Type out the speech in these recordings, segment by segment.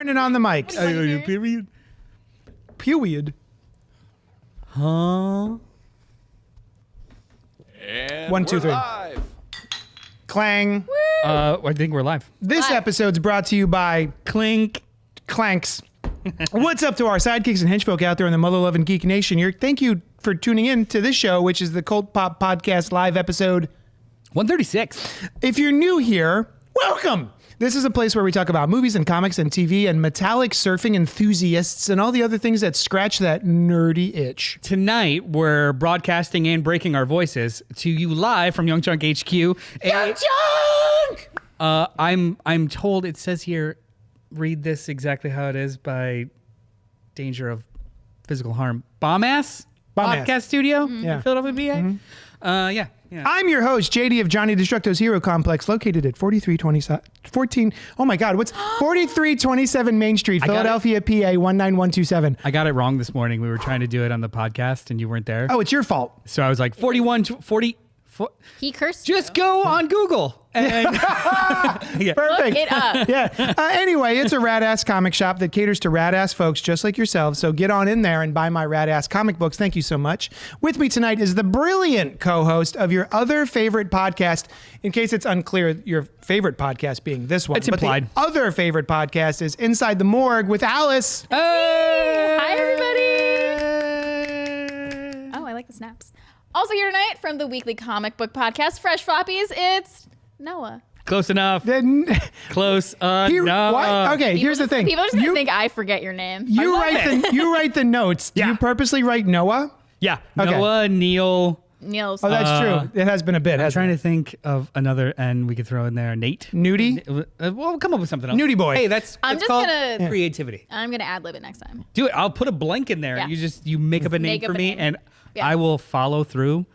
Turning on the mic. Period. Period. Huh? And 1, 2, 3. Live. Clang. I think we're live. This episode's brought to you by Clink. Clanks. What's up to our sidekicks and henchfolk out there in the mother loving geek nation? Thank you for tuning in to this show, which is the CultPop podcast live episode 136. If you're new here, welcome. This is a place where we talk about movies and comics and TV and metallic surfing enthusiasts and all the other things that scratch that nerdy itch. Tonight, we're broadcasting and breaking our voices to you live from Young Chunk HQ. Young Chunk! I'm told it says here, read this exactly how it is by danger of physical harm. Bomb-ass? Bomb-ass. Podcast studio Yeah. in Philadelphia, PA. Yeah. I'm your host, JD of Johnny Destructo's Hero Complex, located at 4327 Main Street, Philadelphia, PA 19127. I got it wrong this morning. We were trying to do it on the podcast and you weren't there. Oh, it's your fault. So I was like, 40. He cursed. Just go on Google. And yeah. Perfect. Look it up. Yeah. Anyway, it's a rad-ass comic shop that caters to rad-ass folks just like yourselves. So get on in there and buy my rad-ass comic books. Thank you so much. With me tonight is the brilliant co-host of your other favorite podcast. In case it's unclear, your favorite podcast being this one. It's implied. But the other favorite podcast is Inside the Morgue with Alice. Hey! Hi, everybody. Oh, I like the snaps. Also here tonight from the weekly comic book podcast, Fresh Floppies, it's Noah. Close enough. Close enough. What? Okay, here's the thing. People are just going to think I forget your name. You write the notes. Do Yeah. you purposely write Noah? Yeah. Okay. Noah, Neil. Neil's. Oh, that's true. It has been a bit. I'm trying to think of another N we could throw in there. Nate. Nudie? We'll come up with something else. Nudie boy. Hey, that's I'm it's just called gonna- creativity. I'm going to ad-lib it next time. Do it. I'll put a blank in there. Yeah. You make up a name Make up for a me name. and Yeah. I will follow through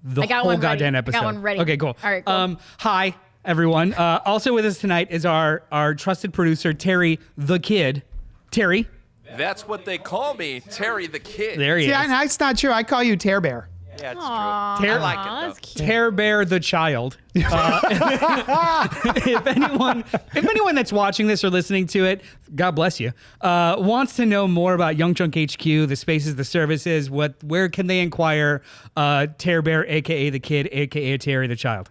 the I got whole one ready. goddamn I episode. got one ready. Okay, cool. All right, cool. Hi, everyone. Also with us tonight is our trusted producer, Terry the Kid. Terry. That's what they call me, Terry the Kid. There he is. Yeah, that's not true. I call you Tear Bear. Yeah, it's Aw, true. I like it, that's though. cute. Tear Bear the Child. If anyone that's watching this or listening to it, God bless you, wants to know more about Young Chunk HQ, the spaces, the services, where can they inquire? Tear Bear, aka the Kid, aka Terry the Child.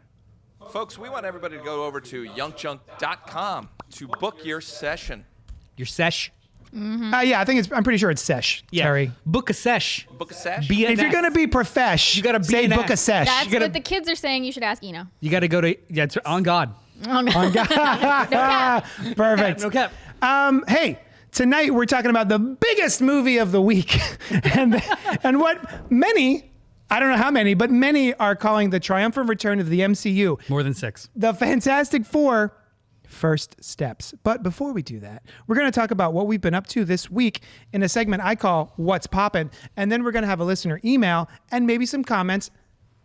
Folks, we want everybody to go over to youngchunk.com to book your session. Your sesh. Yeah, I'm pretty sure it's Sesh, Yeah. Terry. Book a sesh. Book a sesh. Be If you're going to be profesh, You gotta be say an book a ass. sesh. That's You gotta- what the kids are saying. You should ask Eno. You got to go to it's on God. Oh, no. On God. Perfect. No cap. Hey, tonight we're talking about the biggest movie of the week. and what many, I don't know how many, but many are calling the triumphant return of the MCU. More than 6. The Fantastic Four first steps. But before we do that, we're going to talk about what we've been up to this week in a segment I call What's Poppin'. And then we're going to have a listener email and maybe some comments.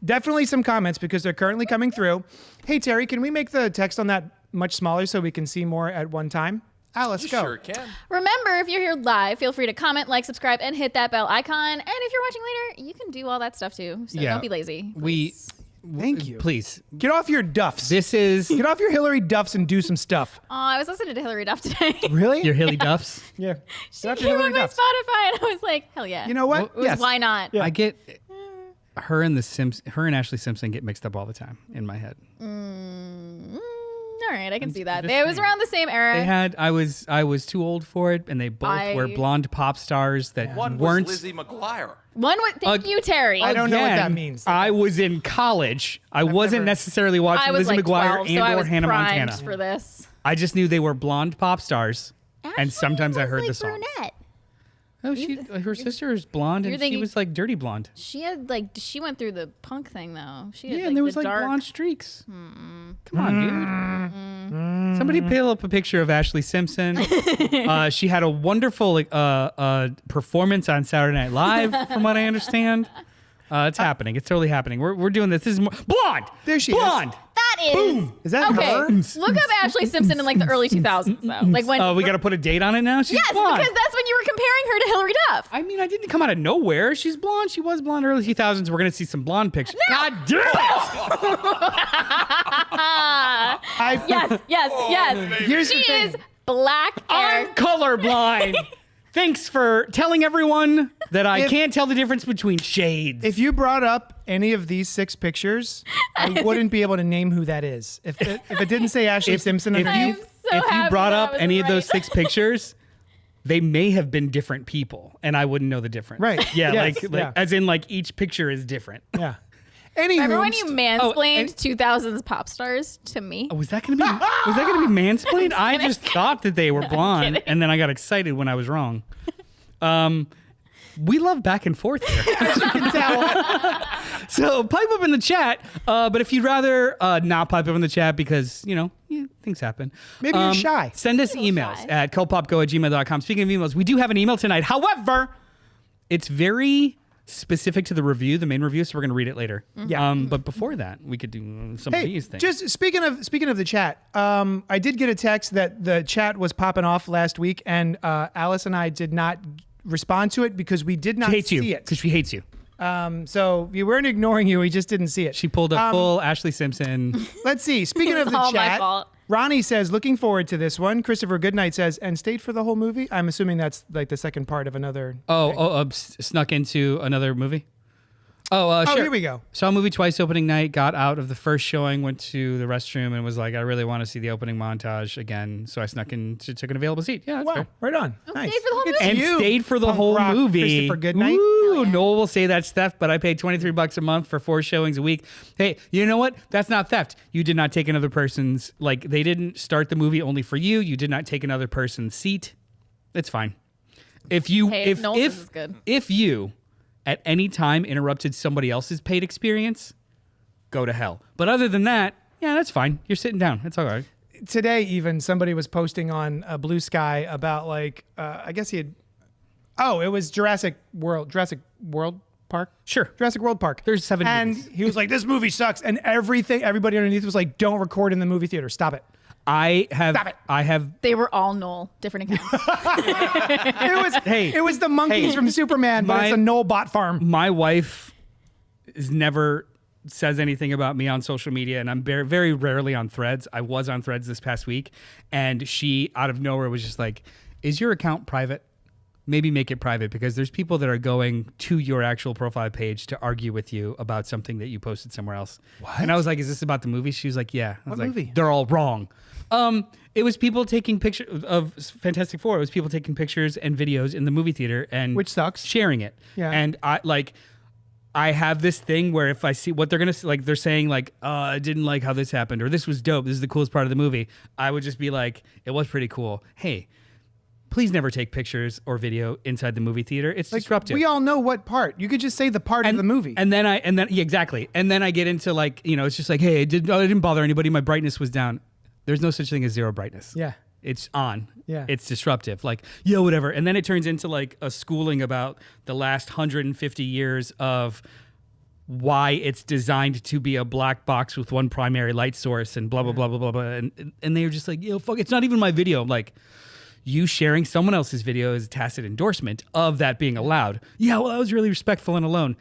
Definitely some comments because they're currently coming through. Hey, Terry, can we make the text on that much smaller so we can see more at one time? Alice, You go. sure can. Remember, if you're here live, feel free to comment, like, subscribe, and hit that bell icon. And if you're watching later, you can do all that stuff too. So don't be lazy. Thank you. Please. Get off your duffs. Get off your Hillary Duffs and do some stuff. Oh, I was listening to Hillary Duff today. Really? your Hilly Duffs. Yeah. She Get off your came Hillary on my Duffs. Spotify, and I was like, hell yeah. You know what? Well, Yes. Why not? Yeah. I get her and Ashley Simpson get mixed up all the time in my head. All right, I can see that. just It was saying. around the same era. I was too old for it, and they both were blonde pop stars that One weren't. was Lizzie McGuire. Thank you, Terry. I don't know what that Again, means. I was in college. I wasn't never- necessarily watching I was Lizzie like McGuire 12, so I and or was Hannah primed Montana. for this. I just knew they were blonde pop stars, Ashley and sometimes I was heard like the song. brunette. Oh, her sister is blonde, you're and she thinking- was like dirty blonde. She went through the punk thing though. She had Yeah, like and there was the like dark. blonde streaks. Come on, dude. Somebody pull up a picture of Ashley Simpson. She had a wonderful performance on Saturday Night Live, from what I understand. It's happening. It's totally happening. We're doing this. This is blonde. There she is. blonde. That is. Is that okay? her? Look up Ashley Simpson in like the early 2000s though. Like when. We got to put a date on it now. She's yes, blonde. because that's when you were comparing her to Hillary Duff. I mean, I didn't come out of nowhere. She's blonde. She was blonde early 2000s. We're gonna see some blonde pictures. God damn it! Yes. Here's the She thing. is black hair. I'm colorblind. Thanks for telling everyone that I can't tell the difference between shades. If you brought up any of these 6 pictures, I wouldn't be able to name who that is. If it didn't say Ashley Simpson underneath. If you brought up any of those 6 pictures, they may have been different people, and I wouldn't know the difference. Right. Yeah, Yes. as in like each picture is different. Yeah. Anywho, Remember when you mansplained 2000s pop stars to me? Was that gonna be mansplained? I just thought that they were blonde, and then I got excited when I was wrong. We love back and forth here. as you can tell. So pipe up in the chat. But if you'd rather not pipe up in the chat because, things happen. Maybe you're shy. Send us emails shy. at cultpopgo@gmail.com. Speaking of emails, we do have an email tonight. However, it's very specific to the review, the main review, so we're going to read it later. Yeah. But before that, we could do some of Hey, these things. just speaking of the chat, I did get a text that the chat was popping off last week, and Alice and I did not respond to it because we did not she hates see you it. because she hates you. So we weren't ignoring you; we just didn't see it. She pulled a full Ashley Simpson. Let's see. Speaking of the all my chat, fault. Ronnie says, looking forward to this one. Christopher Goodnight says, and stayed for the whole movie. I'm assuming that's like the second part of another. Snuck into another movie. Sure. Here we go. Saw a movie twice opening night, got out of the first showing, went to the restroom, and was like, I really want to see the opening montage again. So I snuck in, took an available seat. Yeah, that's Wow, fair. right on. Nice. stayed for the whole Look at And you, stayed for the punk whole rock movie. Christopher Goodnight. Ooh, Noel will say that's theft, but I paid $23 a month for 4 showings a week. Hey, you know what? That's not theft. You did not take another person's, they didn't start the movie only for you. You did not take another person's seat. It's fine. If you, Nolson's is good. if you at any time interrupted somebody else's paid experience, go to hell. But other than that, yeah, that's fine. You're sitting down. That's all right. Today, even somebody was posting on Blue Sky about I guess he had. Oh, it was Jurassic World Park. Sure. Jurassic World Park. There's 7 and movies. he was like, "This movie sucks," and everybody underneath was like, "Don't record in the movie theater. Stop it." I have. Stop it. I have. They were all Noel, different accounts. It was the monkeys from Superman, but it's a Noel bot farm. My wife is never says anything about me on social media, and I'm very, very rarely on Threads. I was on Threads this past week, and she, out of nowhere, was just like, "Is your account private? Maybe make it private, because there's people that are going to your actual profile page to argue with you about something that you posted somewhere else." What? And I was like, "Is this about the movie?" She was like, "Yeah." I was like, movie? "They're all wrong." It was people taking pictures of Fantastic Four. It was people taking pictures and videos in the movie theater, and Which sucks. sharing it. Yeah. And I have this thing where if I see what they're gonna they're saying I didn't like how this happened, or this was dope, this is the coolest part of the movie, I would just be like, it was pretty cool. Hey, please never take pictures or video inside the movie theater. It's disruptive. We all know what part. You could just say the part of the movie. And then yeah, exactly. And then I get into it's just like, hey, I didn't bother anybody. My brightness was down. There's no such thing as zero brightness. Yeah. It's on. Yeah. It's disruptive. Whatever. And then it turns into a schooling about the last 150 years of why it's designed to be a black box with one primary light source and blah, blah, blah, blah, blah, blah. And they were just like, fuck, it's not even my video. I'm like, you sharing someone else's video is a tacit endorsement of that being allowed. Yeah, well, I was really respectful and alone.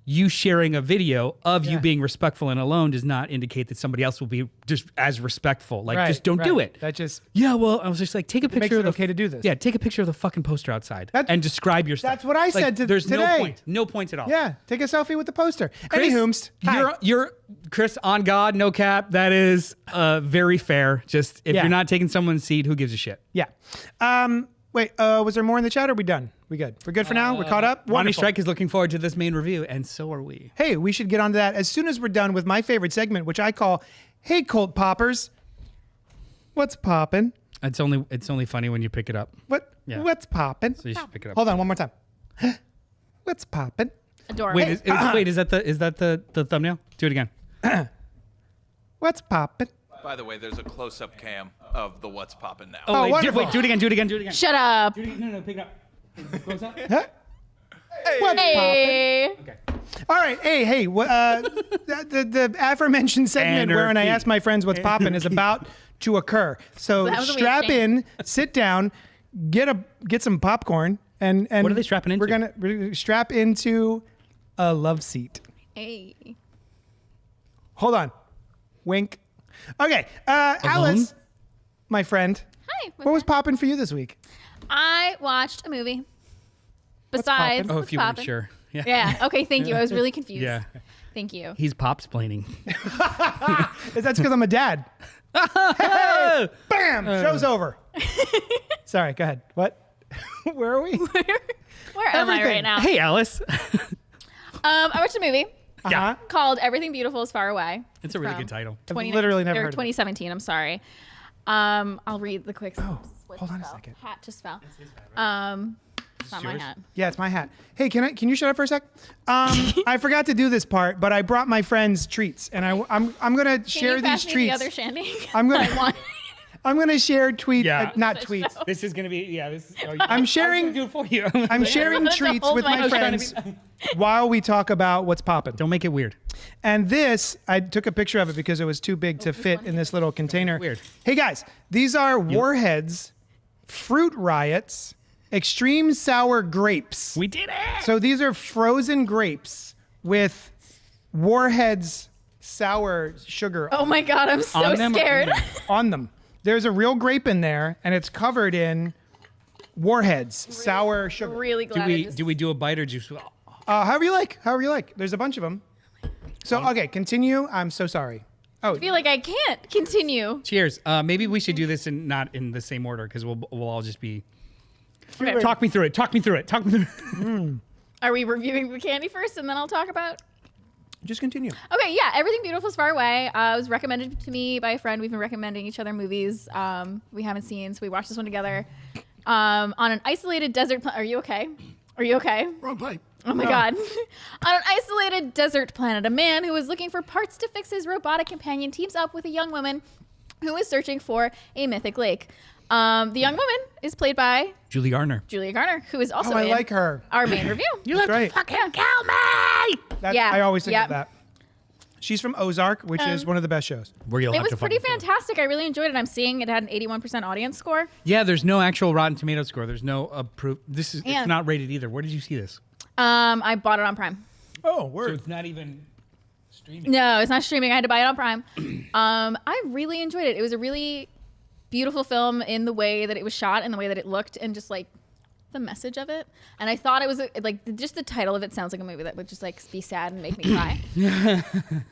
You sharing a video of you being respectful and alone does not indicate that somebody else will be just as respectful. Just don't do it. That just Yeah, well, I was just like, take a makes picture it of the okay to do this. Yeah, take a picture of the fucking poster outside and describe your stuff. That's what I said There's today. no point. No points at all. yeah. Take a selfie with the poster. Chris, Anywhoomst, hi. you're Chris, on God, no cap. That is very fair. Just if Yeah. you're not taking someone's seat, who gives a shit? Yeah. Wait. Was there more in the chat? Or are we done? We good? We're good for now. We're caught up. Ronnie Wonderful. Strike is looking forward to this main review, and so are we. Hey, we should get onto that as soon as we're done with my favorite segment, which I call "Hey Cult Poppers, what's poppin'?" It's only funny when you pick it up. Yeah. What's poppin'? So you should pick it up. Hold on, one more time. What's poppin'? Adorable. Wait, is that the thumbnail? Do it again. What's poppin'? By the way, there's a close-up cam of the what's poppin' now. Oh, wait, wonderful. do it again. Shut up. No, pick it up. Close up. Huh? What's poppin'? Hey. Okay. All right, hey, the aforementioned segment wherein I Anarchy. ask my friends what's poppin' is about to occur. So That was a weird strap thing. in, sit down, get some popcorn, and What are they strapping into? We're gonna strap into a love seat. Hey. Hold on, wink. Okay, Alice, my friend, Hi. What was popping for you this week? I watched a movie. What's Besides, poppin'? Oh, what's if you weren't poppin'? sure. Yeah. Yeah. Okay. Thank you. I was really confused. Yeah. Thank you. He's pops planning. That's because I'm a dad. Hey, bam! Show's over. Sorry, go ahead. What? Where are we? Where am I right now? Hey, Alice. I watched a movie Uh-huh. called Everything Beautiful is Far Away. It's a really from good title. I've literally never heard of it. 2017. I'm sorry. I'll read the quick. Oh, switch hold on a fell. second. Hat just fell. It's not my yours? hat. Yeah, it's my hat. Hey, can you shut up for a sec? I forgot to do this part, but I brought my friends treats, and I'm gonna Can share you pass these me treats. the other shandy? I'm gonna- I want- I'm gonna share tweets, Yeah. not tweets. This is gonna be This is, I'm sharing. do it for you. I'm sharing wanted to treats hold with my- I my was trying friends while we talk about what's popping. Don't make it weird. And this, I took a picture of it because it was too big to fit in this little container. Weird. Hey guys, these are Warheads, Fruit Riots, Extreme Sour Grapes. We did it. So these are frozen grapes with Warheads sour sugar Oh my god, I'm so On them or in scared. them? on them. There's a real grape in there, and it's covered in Warheads sour sugar. Really do glad. we do a bite or just? However you like. However you like. There's a bunch of them. So okay, continue. I'm so sorry. Oh, I feel like I can't continue. Cheers. Maybe we should do this in not in the same order because we'll all just be. Okay. Talk me through it. Talk me through it. Talk me through it. Are we reviewing the candy first, and then I'll talk about? just continue. Okay, yeah, Everything Beautiful is Far Away. It was recommended to me by a friend. We've been recommending each other movies we haven't seen, so we watched this one together. On an isolated desert planet. Are you okay? Are you okay? Wrong pipe. Oh my God. On an isolated desert planet, a man who is looking for parts to fix his robotic companion teams up with a young woman who is searching for a mythic lake. The young woman is played by Julie Garner. Julia Garner, who is also Oh, I in like her. our main review. That's right. Fucking kill me. Yeah, I always think yep. of that. She's from Ozark, which is one of the best shows. Where you'll It have was to pretty fucking- fantastic. I really enjoyed it. I'm seeing it had an 81% audience score. Yeah, there's no actual Rotten Tomato score. There's no approved. Yeah. It's not rated either. Where did you see this? I bought it on Prime. Oh, So word. it's not even streaming. No, it's not streaming. I had to buy it on Prime. I really enjoyed it. It was a really beautiful film in the way that it was shot and the way that it looked and just like the message of it. And I thought it was just the title of it sounds like a movie that would just like be sad and make me cry.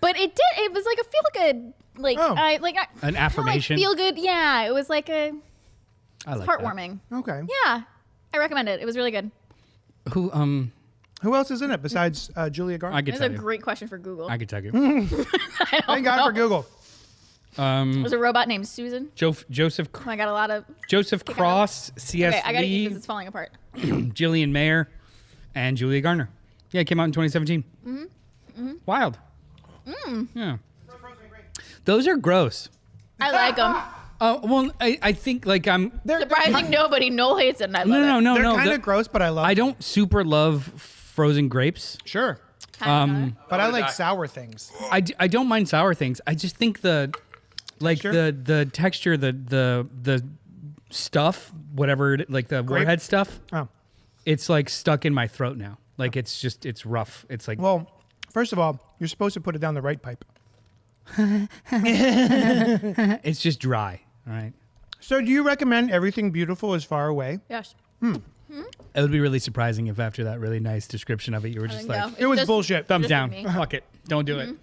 But it did. It was like a feel good, An affirmation. feel good. Yeah, it was like a I like heartwarming. Okay. Yeah, I recommend it. It was really good. that. Who Who else is in it besides Julia Garner? I It could was tell a you. great question for Google. I could tell you. Thank God for Google. There's a robot named Susan. Joseph I got a lot of. Cross, C.S. Okay, I gotta eat Lee, because it's falling apart. Jillian Mayer, and Julia Garner. Yeah, it came out in 2017. Wild. Yeah. Those are gross. I like them. Well, I think like I'm. Surprising nobody. Noel hates it, and I love it. No. They're kind the- of gross, but I love I them. don't super love frozen grapes. Sure. But But I like sour things. I don't mind sour things. I just think the Texture? the texture, the stuff, whatever, like the warhead stuff. Oh. It's like stuck in my throat now. Like it's rough. It's like Well, first of all, you're supposed to put it down the right pipe. it's just dry. All right. So do you recommend Everything Beautiful is Far Away? Yes. It would be really surprising if after that really nice description of it, you were just like, It was bullshit. thumbs just down. me. Fuck it. Don't do it.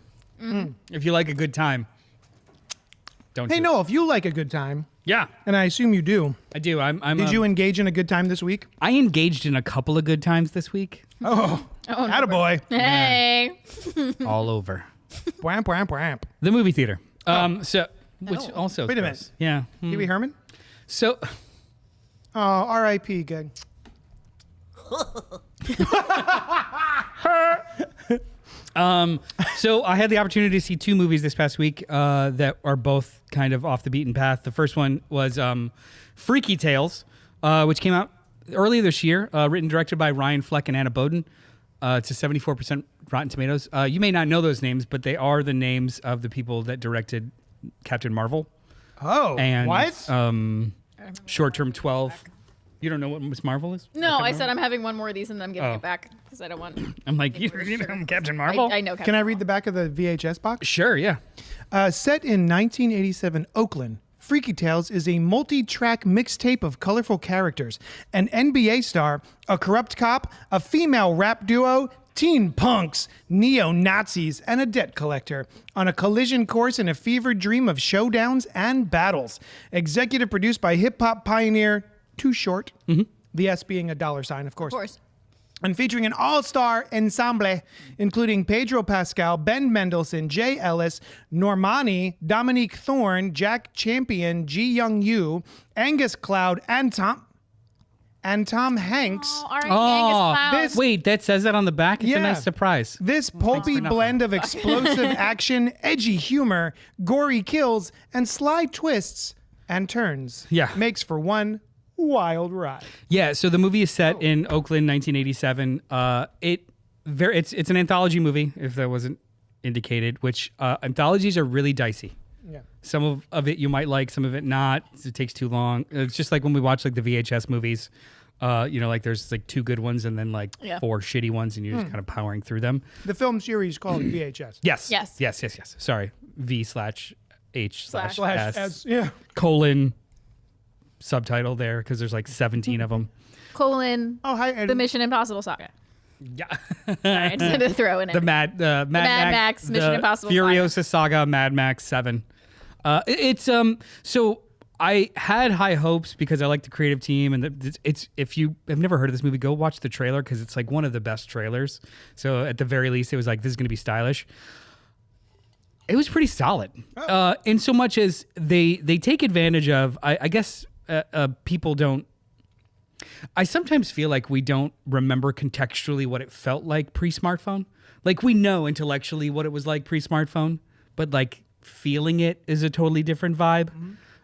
If you like a good time, don't Hey, do it. Noel, if you like a good time, Yeah, and I assume you do, I do. did you engage in a good time this week? I engaged in a couple of good times this week. Oh, Oh, no. attaboy. Hey. All over. Whamp, whamp, whamp. The movie theater. So, which also. Wait a gross. Yeah. Pee Wee Herman? So, Oh, R.I.P. Good. so I had the opportunity to see two movies this past week that are both kind of off the beaten path. The first one was Freaky Tales, which came out earlier this year, written and directed by Ryan Fleck and Anna Boden. It's a 74% Rotten Tomatoes. You may not know those names, but they are the names of the people that directed Captain Marvel Oh, and what? Short Term 12. You don't know what Miss Marvel is? No, I said I'm having one more of these and then I'm giving Oh. it back because I don't want. I'm like, you know Captain Marvel? I know. Can I read the back of the VHS box? Sure, yeah. Set in 1987 Oakland, Freaky Tales is a multi-track mixtape of colorful characters, an NBA star, a corrupt cop, a female rap duo, teen punks, neo-Nazis, and a debt collector on a collision course in a fevered dream of showdowns and battles. Executive produced by hip-hop pioneer Too Short, the S being a $sign, of course. Of course. And featuring an all-star ensemble, including Pedro Pascal, Ben Mendelsohn, Jay Ellis, Normani, Dominique Thorne, Jack Champion, Ji Young Yu, Angus Cloud, and Tom Hanks. Oh, R.I.P. Angus Cloud. this- Wait, that says that on the back? It's Yeah. a nice surprise. This pulpy blend of explosive action, edgy humor, gory kills, and sly twists and turns makes for one wild ride. Yeah, so the movie is set in Oakland, 1987. It's an anthology movie, if that wasn't indicated, which anthologies are really dicey. Yeah. Some of it you might like, some of it not. It takes too long. It's just like when we watch like the VHS movies. Like there's like 2 good ones and then like 4 shitty ones, and you're just kind of powering through them. The film series called VHS. Yes. Yes. Sorry. V/H/S S, yeah. colon subtitle there because there's like 17 of them. Colon. Oh, hi, Ed. The Mission Impossible saga. Yeah. Sorry, I just had to throw in it. The Mad Max Mission the Impossible Furiosa saga, Mad Max 7. So I had high hopes because I like the creative team, and it's if you have never heard of this movie, go watch the trailer because it's like one of the best trailers. So at the very least, it was like, this is going to be stylish. It was pretty solid, in so much as they take advantage of. I guess people don't. I sometimes feel like we don't remember contextually what it felt like pre-smartphone. Like we know intellectually what it was like pre-smartphone, but like feeling it is a totally different vibe.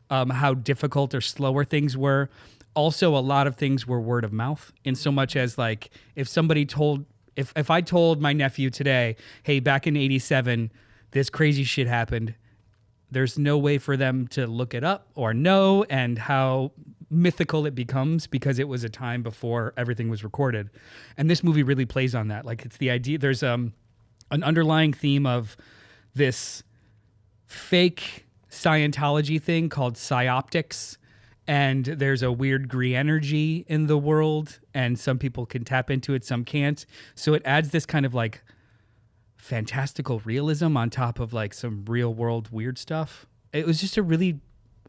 How difficult or slower things were. Also, a lot of things were word of mouth, in so much as like if I told my nephew today, hey, back in 87, this crazy shit happened, there's no way for them to look it up or know, and how mythical it becomes because it was a time before everything was recorded. And this movie really plays on that. Like, it's the idea, there's an underlying theme of this fake Scientology thing called psyoptics, and there's a weird green energy in the world, and some people can tap into it, some can't. So it adds this kind of like fantastical realism on top of like some real world weird stuff. It was just a really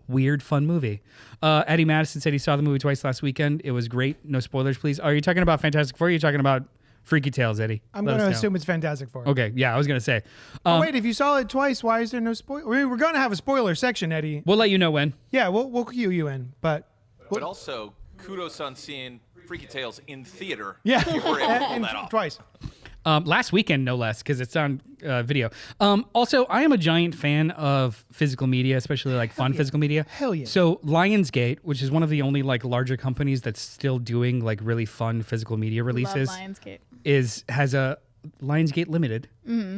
weird, fun movie. Eddie Madison said he saw the movie twice last weekend. It was great. No spoilers, please. Are you talking about Fantastic Four? Or are you talking about Freaky Tales, Eddie? I'm going to assume it's Fantastic Four. Okay, yeah, I was going to say. Wait, if you saw it twice, why is there no spoiler? We're going to have a spoiler section, Eddie. We'll let you know when. Yeah, we'll cue you in, but But also, kudos on seeing Freaky Tales in theater. yeah, You were able to pull that off. twice. Last weekend, no less, because it's on video. Also, I am a giant fan of physical media, especially like fun physical media. Hell yeah. So Lionsgate, which is one of the only like larger companies that's still doing like really fun physical media releases, Love Lionsgate. has a Lionsgate Limited,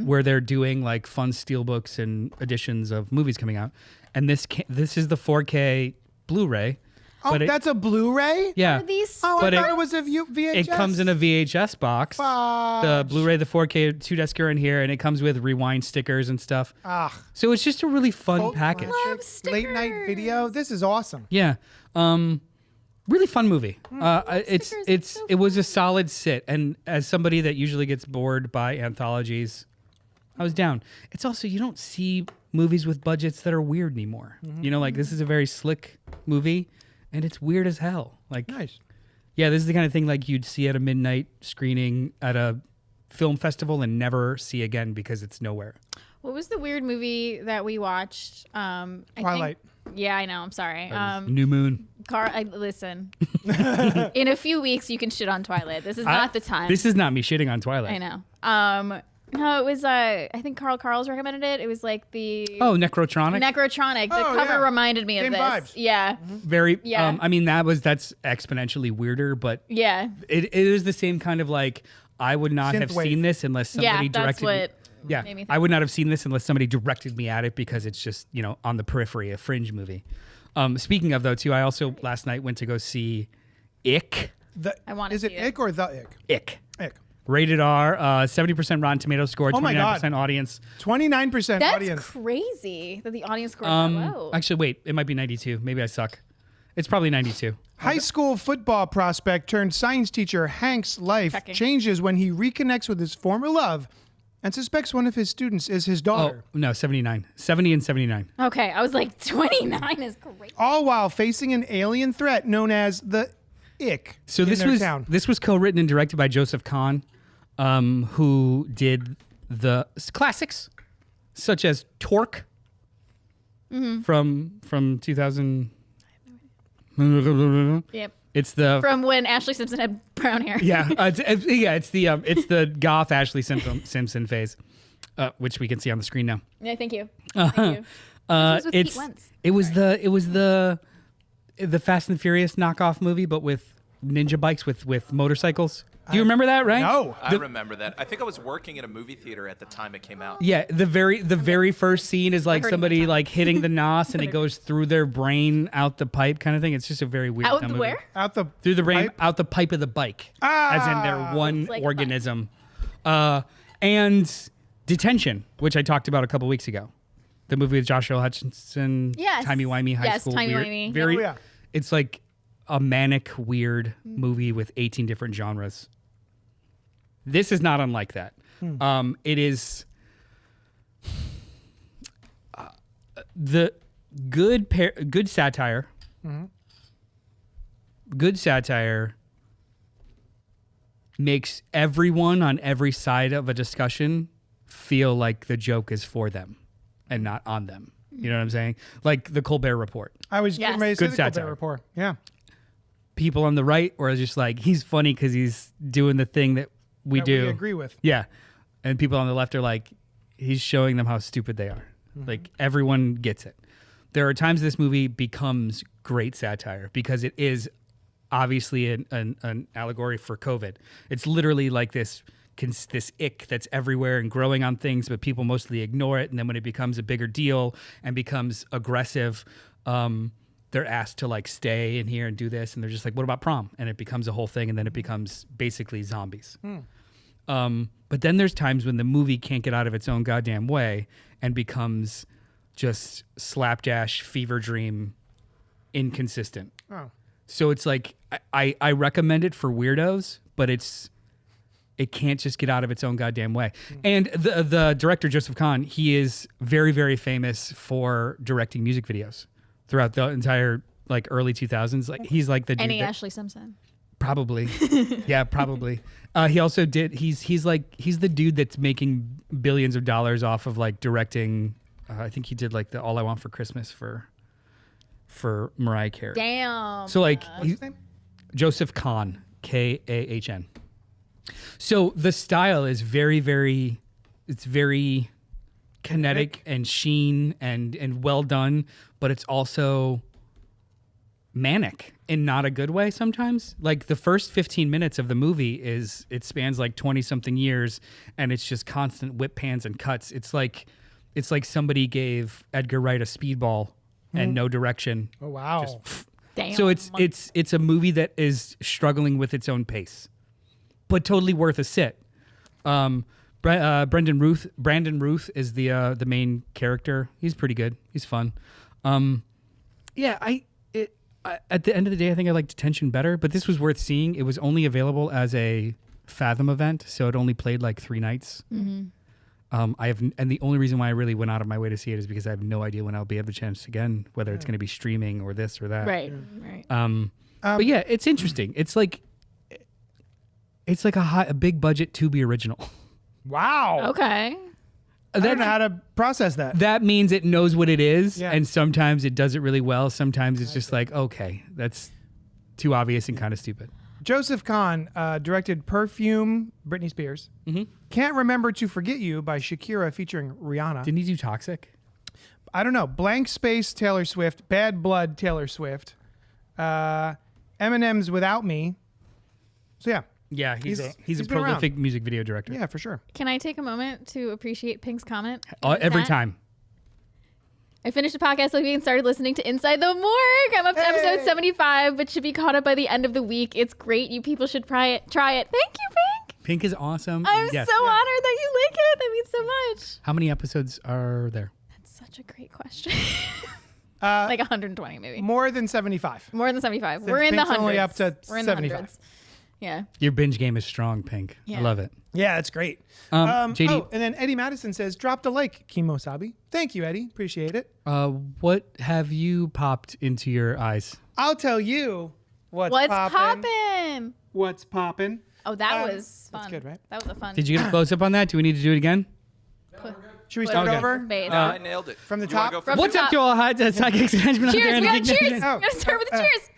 where they're doing like fun steelbooks and editions of movies coming out. And this is the 4K Blu-ray. Oh, but that's a Blu-ray? yeah. Are these? Oh, But I thought it- it was a VHS. It comes in a VHS box. The Blu-ray, the 4K 2-disc are in here, and it comes with rewind stickers and stuff. So it's just a really fun package. Love Late night video. This is awesome. Yeah. Really fun movie. stickers, It was a solid sit, and as somebody that usually gets bored by anthologies, I was down. It's also, you don't see movies with budgets that are weird anymore. You know, like this is a very slick movie, and it's weird as hell. Like, Nice. yeah, this is the kind of thing like you'd see at a midnight screening at a film festival and never see again because it's nowhere. What was the weird movie that we watched? Twilight. Yeah, I know. I'm sorry. New Moon. Listen. In a few weeks, you can shit on Twilight. This is not the time. This is not me shitting on Twilight. I know. No, it was. I think Carl's recommended it. It was like the Necrotronic. Necrotronic. The Oh, cover yeah. reminded me of Same this. vibes. Yeah, Very. Yeah. I mean, that's exponentially weirder, but yeah, it is the same kind of like, I would not have Synthwave. seen this unless somebody yeah. That's directed what. me. Yeah, made me think I would not have seen this unless somebody directed me at it because it's just, on the periphery, a fringe movie. Speaking of though, too, I also last night went to go see Ick. I wanna Is it see it. Ick or the Ick? Ick. Ick. Rated R, 70% Rotten Tomatoes score, Oh my 29% audience. 29% That's audience. crazy that the audience scored that low. Actually, wait, it might be 92. Maybe I suck. It's probably 92. High school football prospect turned science teacher Hank's life Checking. changes when he reconnects with his former love and suspects one of his students is his Oh, daughter. no, 79. 70 and 79. Okay, I was like, 29 is great. All while facing an alien threat known as the Ick. So in this their was town. this was co-written and directed by Joseph Kahn, who did the classics such as Torque from 2000. Yep. It's the From when Ashley Simpson had brown hair. it's the goth Ashley Simpson phase, which we can see on the screen now. Yeah, thank you. Thank you. was with Pete Wentz. It was the Fast and Furious knockoff movie, but with ninja bikes with motorcycles. Do you remember that? Right? No. I remember that. I think I was working in a movie theater at the time it came out. Yeah, the very first scene is like heard it somebody one time. like hitting the nos and it goes through their brain out the pipe kind of thing. It's just a very weird. Out dumb the movie. where? Out the Through the brain, pipe? out the pipe of the bike, as in their one It's like a organism. And Detention, which I talked about a couple weeks ago, the movie with Joshua Hutcherson, Yes. timey-wimey high Yes, school, timey-wimey. weird, very. Oh, yeah. It's like a manic, weird movie with 18 different genres. This is not unlike that. It is the good satire. Good satire makes everyone on every side of a discussion feel like the joke is for them and not on them. You know what I'm saying? Like the Colbert Report. I was Yes. getting ready to say Good the Colbert satire. Report. Yeah. People on the right were just like, he's funny because he's doing the thing that we That do. we agree with. Yeah. And people on the left are like, he's showing them how stupid they are. Like everyone gets it. There are times this movie becomes great satire because it is obviously an allegory for COVID. It's literally like this ick that's everywhere and growing on things, but people mostly ignore it. And then when it becomes a bigger deal and becomes aggressive, they're asked to like stay in here and do this. And they're just like, what about prom? And it becomes a whole thing. And then it becomes basically zombies. But then there's times when the movie can't get out of its own goddamn way and becomes just slapdash fever dream inconsistent. Oh. So it's like I recommend it for weirdos, but it can't just get out of its own goddamn way. And the director Joseph Kahn, he is very, very famous for directing music videos throughout the entire like early 2000s. Like he's like the dude Any that- Ashley Simpson. Probably. Yeah, probably. He also did he's the dude that's making billions of dollars off of like directing I think he did like the All I Want for Christmas for Mariah Carey. Damn. So like What's his name? Joseph Kahn, Kahn. So the style is very, very it's very kinetic and sheen and well done, but it's also manic in not a good way sometimes. Like the first 15 minutes of the movie it spans like 20 something years and it's just constant whip pans and cuts. It's like somebody gave Edgar Wright a speedball and no direction. Oh, wow. Damn. So it's a movie that is struggling with its own pace, but totally worth a sit. Brandon Ruth is the main character. He's pretty good. He's fun. At the end of the day, I think I like Detention better, but this was worth seeing. It was only available as a Fathom event, so it only played like 3 nights. And the only reason why I really went out of my way to see it is because I have no idea when I'll be able to chance again, whether it's going to be streaming or this or that. right. But yeah, it's interesting. It's like a big budget Tubi original. Wow. Okay. I don't know how to process that. That means it knows what it is, Yeah. and sometimes it does it really well. Sometimes it's just like, okay, that's too obvious and kind of stupid. Joseph Kahn directed Perfume, Britney Spears. Can't Remember to Forget You by Shakira featuring Rihanna. Didn't he do Toxic? I don't know. Blank Space, Taylor Swift. Bad Blood, Taylor Swift. Eminem's Without Me. So yeah. Yeah, he's a been around. prolific music video director. Yeah, for sure. Can I take a moment to appreciate Pink's comment? Every Chat? time. I finished the podcast last week and started listening to Inside the Morgue. I'm up to episode Hey. 75, but should be caught up by the end of the week. It's great. You people should try it. Thank you, Pink. Pink is awesome. I'm Yes. so honored that you like it. That means so much. How many episodes are there? That's such a great question. Like 120 maybe. More than 75. More than 75. Since We're in the Pink's hundreds. only up to We're in 75. the hundreds. Yeah. Your binge game is strong, Pink. I Yeah. love it. Yeah, it's great. JD, Oh, and then Eddie Madison says, dropped a like, Kimosabi. Thank you, Eddie. Appreciate it. what have you popped into your eyes? I'll tell you what's What's poppin'. poppin'? What's poppin'. Oh, that was fun. that's good, right? That was a fun. Did you get a close up on that? Do we need to do it again? Should we Put start it over? Base. I nailed it. From the You wanna top? go From first? What's up to all hot psychics and henchmen out there Cheers. in We the got Geek cheers. Nation? Oh. We're gonna start with the cheers.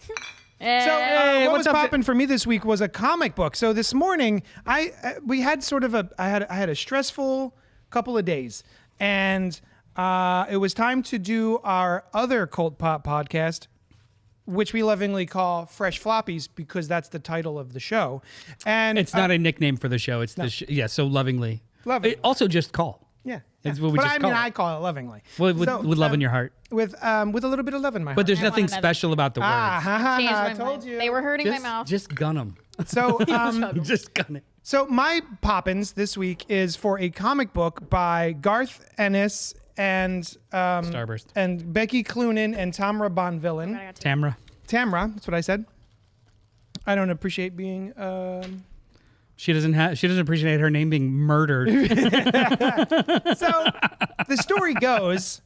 So Hey, what what's was up popping for me this week was a comic book. So this morning, we had sort of I had a stressful couple of days, and it was time to do our other Cult Pop podcast, which we lovingly call Fresh Floppies because that's the title of the show. And It's not a nickname for the show. It's the so lovingly. Lovingly. Also, just call. yeah. It's what we but just I call mean, it. I call it lovingly. With So, love in your heart. with a little bit of love in my heart. But there's nothing another. special about the words. Changed I my told mind. you. They were hurting my mouth. Just gun them. So Just gun it. So my poppins this week is for a comic book by Garth Ennis and Starburst. and Becky Cloonan and Tamra Bonvillain. Tamra. Tamra, that's what I said. I don't appreciate being. She doesn't appreciate her name being murdered. So the story goes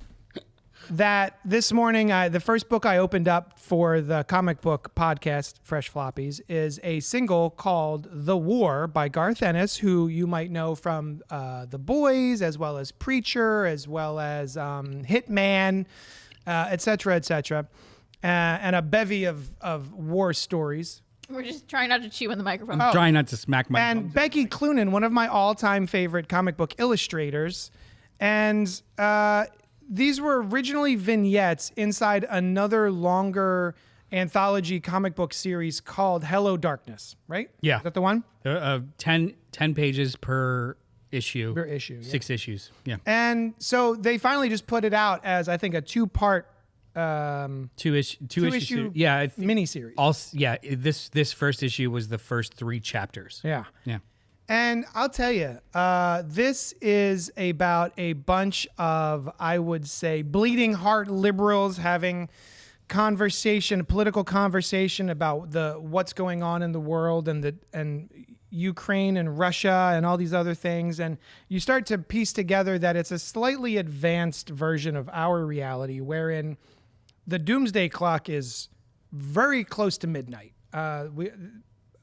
that this morning, the first book I opened up for the comic book podcast, Fresh Floppies, is a single called The War by Garth Ennis, who you might know from The Boys, as well as Preacher, as well as Hitman, et cetera, and a bevy of war stories. We're just trying not to chew in the microphone. Trying not to smack my And thumbs. Becky Cloonan, one of my all-time favorite comic book illustrators, and these were originally vignettes inside another longer anthology comic book series called Hello Darkness, right? Yeah. Is that the one? 10 pages per issue. Per issue, yeah. 6 issues. Yeah. And so they finally just put it out as, I think, a two-part Two issue. issue Yeah. miniseries. This first issue was the first 3 chapters. Yeah. Yeah. And I'll tell you, this is about a bunch of, I would say, bleeding heart liberals having political conversation about what's going on in the world and Ukraine and Russia and all these other things. And you start to piece together that it's a slightly advanced version of our reality, wherein the doomsday clock is very close to midnight.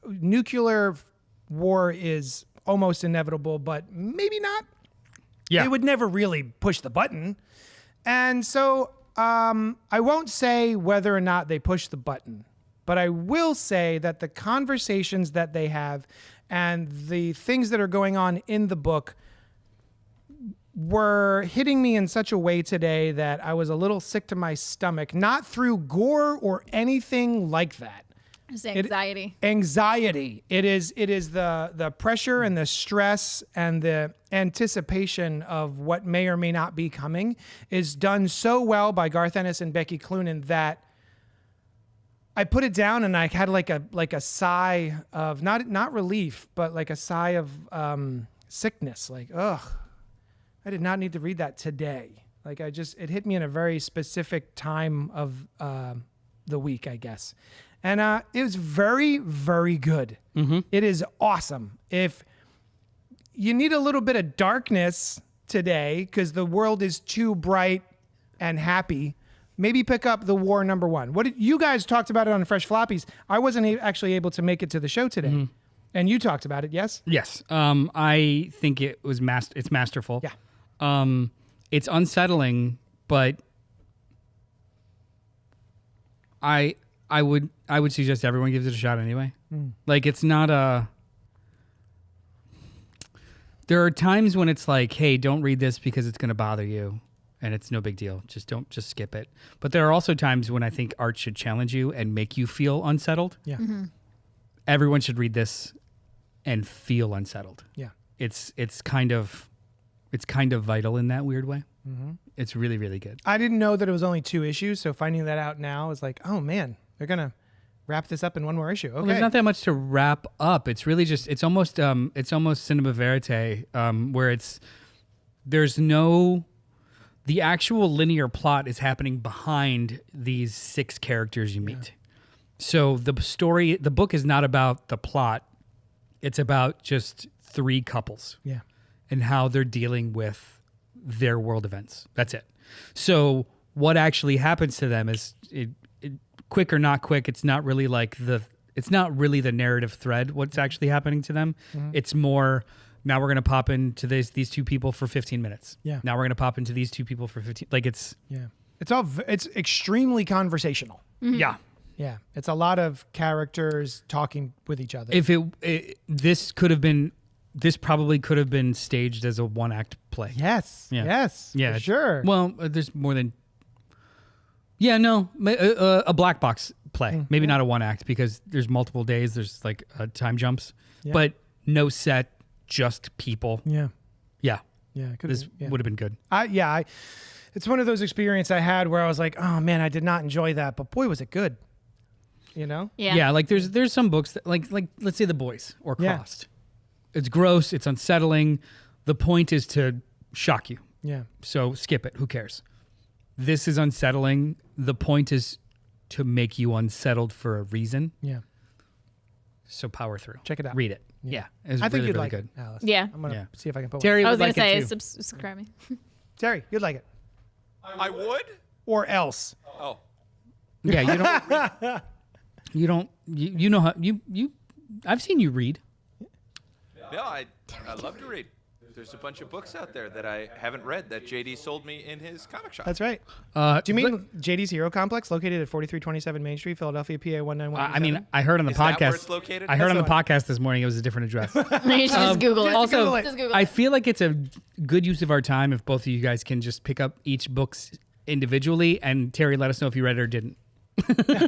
Nuclear war is almost inevitable, but maybe not. Yeah. They would never really push the button. And so I won't say whether or not they push the button, but I will say that the conversations that they have and the things that are going on in the book were hitting me in such a way today that I was a little sick to my stomach, not through gore or anything like that. Just anxiety. Anxiety. It is the pressure and the stress and the anticipation of what may or may not be coming is done so well by Garth Ennis and Becky Cloonan that I put it down and I had like a sigh of not relief, but like a sigh of sickness. Like, ugh, I did not need to read that today. Like it hit me in a very specific time of the week, I guess. And it was very, very good. Mm-hmm. It is awesome. If you need a little bit of darkness today because the world is too bright and happy, maybe pick up The War #1. You guys talked about it on Fresh Floppies. I wasn't actually able to make it to the show today. Mm-hmm. And you talked about it, yes? Yes. I think it was it's masterful. Yeah. It's unsettling, but I would suggest everyone gives it a shot anyway. Like it's not there are times when it's like, hey, don't read this because it's going to bother you and it's no big deal. Just skip it. But there are also times when I think art should challenge you and make you feel unsettled. Yeah. Mm-hmm. Everyone should read this and feel unsettled. Yeah. It's kind of vital in that weird way. Mm-hmm. It's really, really good. I didn't know that it was only 2 issues, so finding that out now is like, oh man, they're gonna wrap this up in one more issue. Okay. Well, there's not that much to wrap up. It's really just it's almost cinema verite, where there's no the actual linear plot is happening behind these 6 characters you meet. So the book is not about the plot. It's about just 3 couples. Yeah. And how they're dealing with their world events. That's it. So what actually happens to them is quick or not quick. It's not really the narrative thread. What's actually happening to them? It's more. Now we're gonna pop into these 2 people for 15 minutes. Yeah. Now we're gonna pop into these 2 people for 15. Like it's. Yeah. It's extremely conversational. Yeah. Yeah. It's a lot of characters talking with each other. If this probably could have been staged as a 1-act play. Yes. Yeah. Yes. Yeah. For sure. Well, there's more than. Yeah, no, a black box play. Maybe not a 1-act because there's multiple days. There's like time jumps, but no set, just people. Yeah. Yeah, Yeah. this would have been good. It's one of those experiences I had where I was like, oh man, I did not enjoy that, but boy, was it good. You know? Yeah, like there's some books that like let's say The Boys or Yeah. Crossed. It's gross. It's unsettling. The point is to shock you. Yeah. So skip it. Who cares? This is unsettling. The point is to make you unsettled for a reason. Yeah. So power through. Check it out. Read it. Yeah. It's I think really, you'd really like good. it, Alice. Yeah. I'm going to Yeah. see if I can put one. Terry I would was gonna like say it too. subscribe me. Terry, you'd like it. I would? Or else. Oh. Yeah, you know how I've seen you read. No, I love to read. There's a bunch of books out there that I haven't read that JD sold me in his comic shop. That's right. Do you mean JD's Hero Complex, located at 4327 Main Street, Philadelphia, PA 191? I mean, I heard on the Is that podcast. where it's located? I heard on the That's podcast this morning it was a different address. You should just Google it. Also, Google it. Just Google I it. feel like it's a good use of our time if both of you guys can just pick up each books individually, and Terry, let us know if you read it or didn't. Yeah,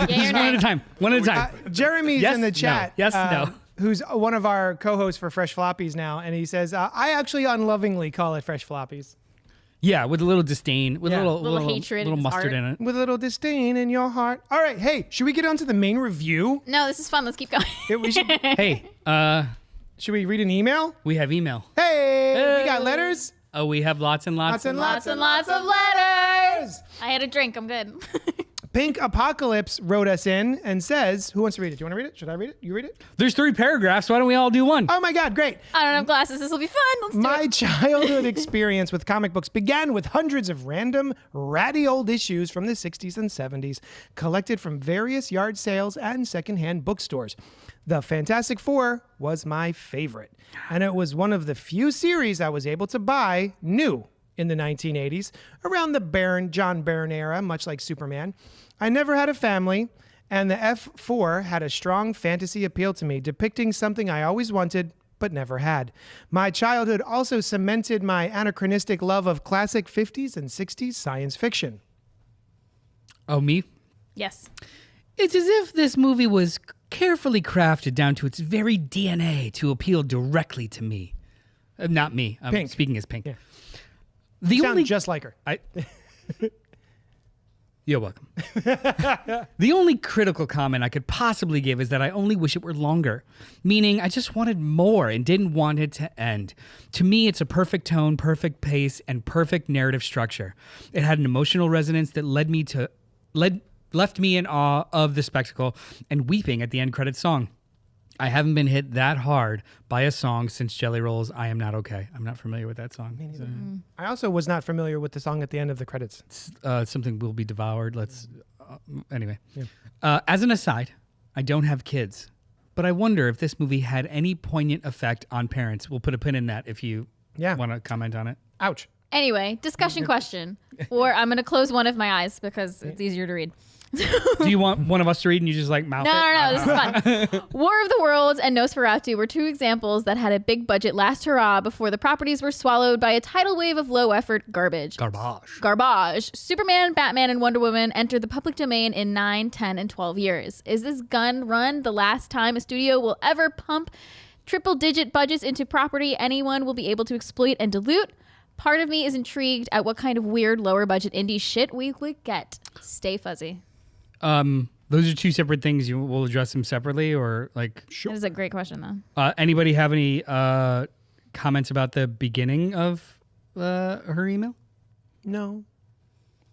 you're One at a nice. time. One at a time. Jeremy's Yes, in the no. chat. Yes, no. Who's one of our co-hosts for Fresh Floppies now, and he says, I actually unlovingly call it Fresh Floppies. Yeah, with a little disdain, with Yeah. a Little hatred little in his mustard heart. in it. With a little disdain in your heart. All right, hey, should we get on to the main review? No, this is fun. Let's keep going. Hey, Should we read an email? we have email. Hey, we got letters. Oh, we have lots and lots. Lots and Lots and lots of letters. I had a drink. I'm good. Pink Apocalypse wrote us in and says, who wants to read it? Do you want to read it? Should I read it? You read it? There's 3 paragraphs. Why don't we all do one? Oh my God, great. I don't have glasses. This will be fun. Let's do My it. childhood experience with comic books began with hundreds of random, ratty old issues from the 60s and 70s, collected from various yard sales and secondhand bookstores. The Fantastic Four was my favorite, and it was one of the few series I was able to buy new in the 1980s, around the John Byrne era, much like Superman. I never had a family, and the F4 had a strong fantasy appeal to me, depicting something I always wanted but never had. My childhood also cemented my anachronistic love of classic 50s and 60s science fiction. Oh, me? Yes. It's as if this movie was carefully crafted down to its very DNA to appeal directly to me. Not me. I'm Pink. speaking as Pink. Yeah. The Sound only just like her. You're welcome. The only critical comment I could possibly give is that I only wish it were longer, meaning I just wanted more and didn't want it to end. To me, it's a perfect tone, perfect pace, and perfect narrative structure. It had an emotional resonance that left me in awe of the spectacle and weeping at the end credits song. I haven't been hit that hard by a song since Jelly Roll's I Am Not Okay. I'm not familiar with that song. I also was not familiar with the song at the end of the credits. Something will be devoured. Anyway. As an aside, I don't have kids, but I wonder if this movie had any poignant effect on parents. We'll put a pin in that if you want to comment on it. Ouch. Anyway, discussion question. Or I'm going to close one of my eyes because it's easier to read. Do you want one of us to read and you just like mouth it? No, this is fun. War of the Worlds and Nosferatu were 2 examples that had a big budget last hurrah before the properties were swallowed by a tidal wave of low effort garbage. Garbage. Superman, Batman, and Wonder Woman entered the public domain in 9, 10, and 12 years. Is this gun run the last time a studio will ever pump triple-digit budgets into property anyone will be able to exploit and dilute? Part of me is intrigued at what kind of weird lower budget indie shit we would get. Stay fuzzy. Those are two separate things. You will address them separately, or like. That is a great question, though. Anybody have any comments about the beginning of her email? No.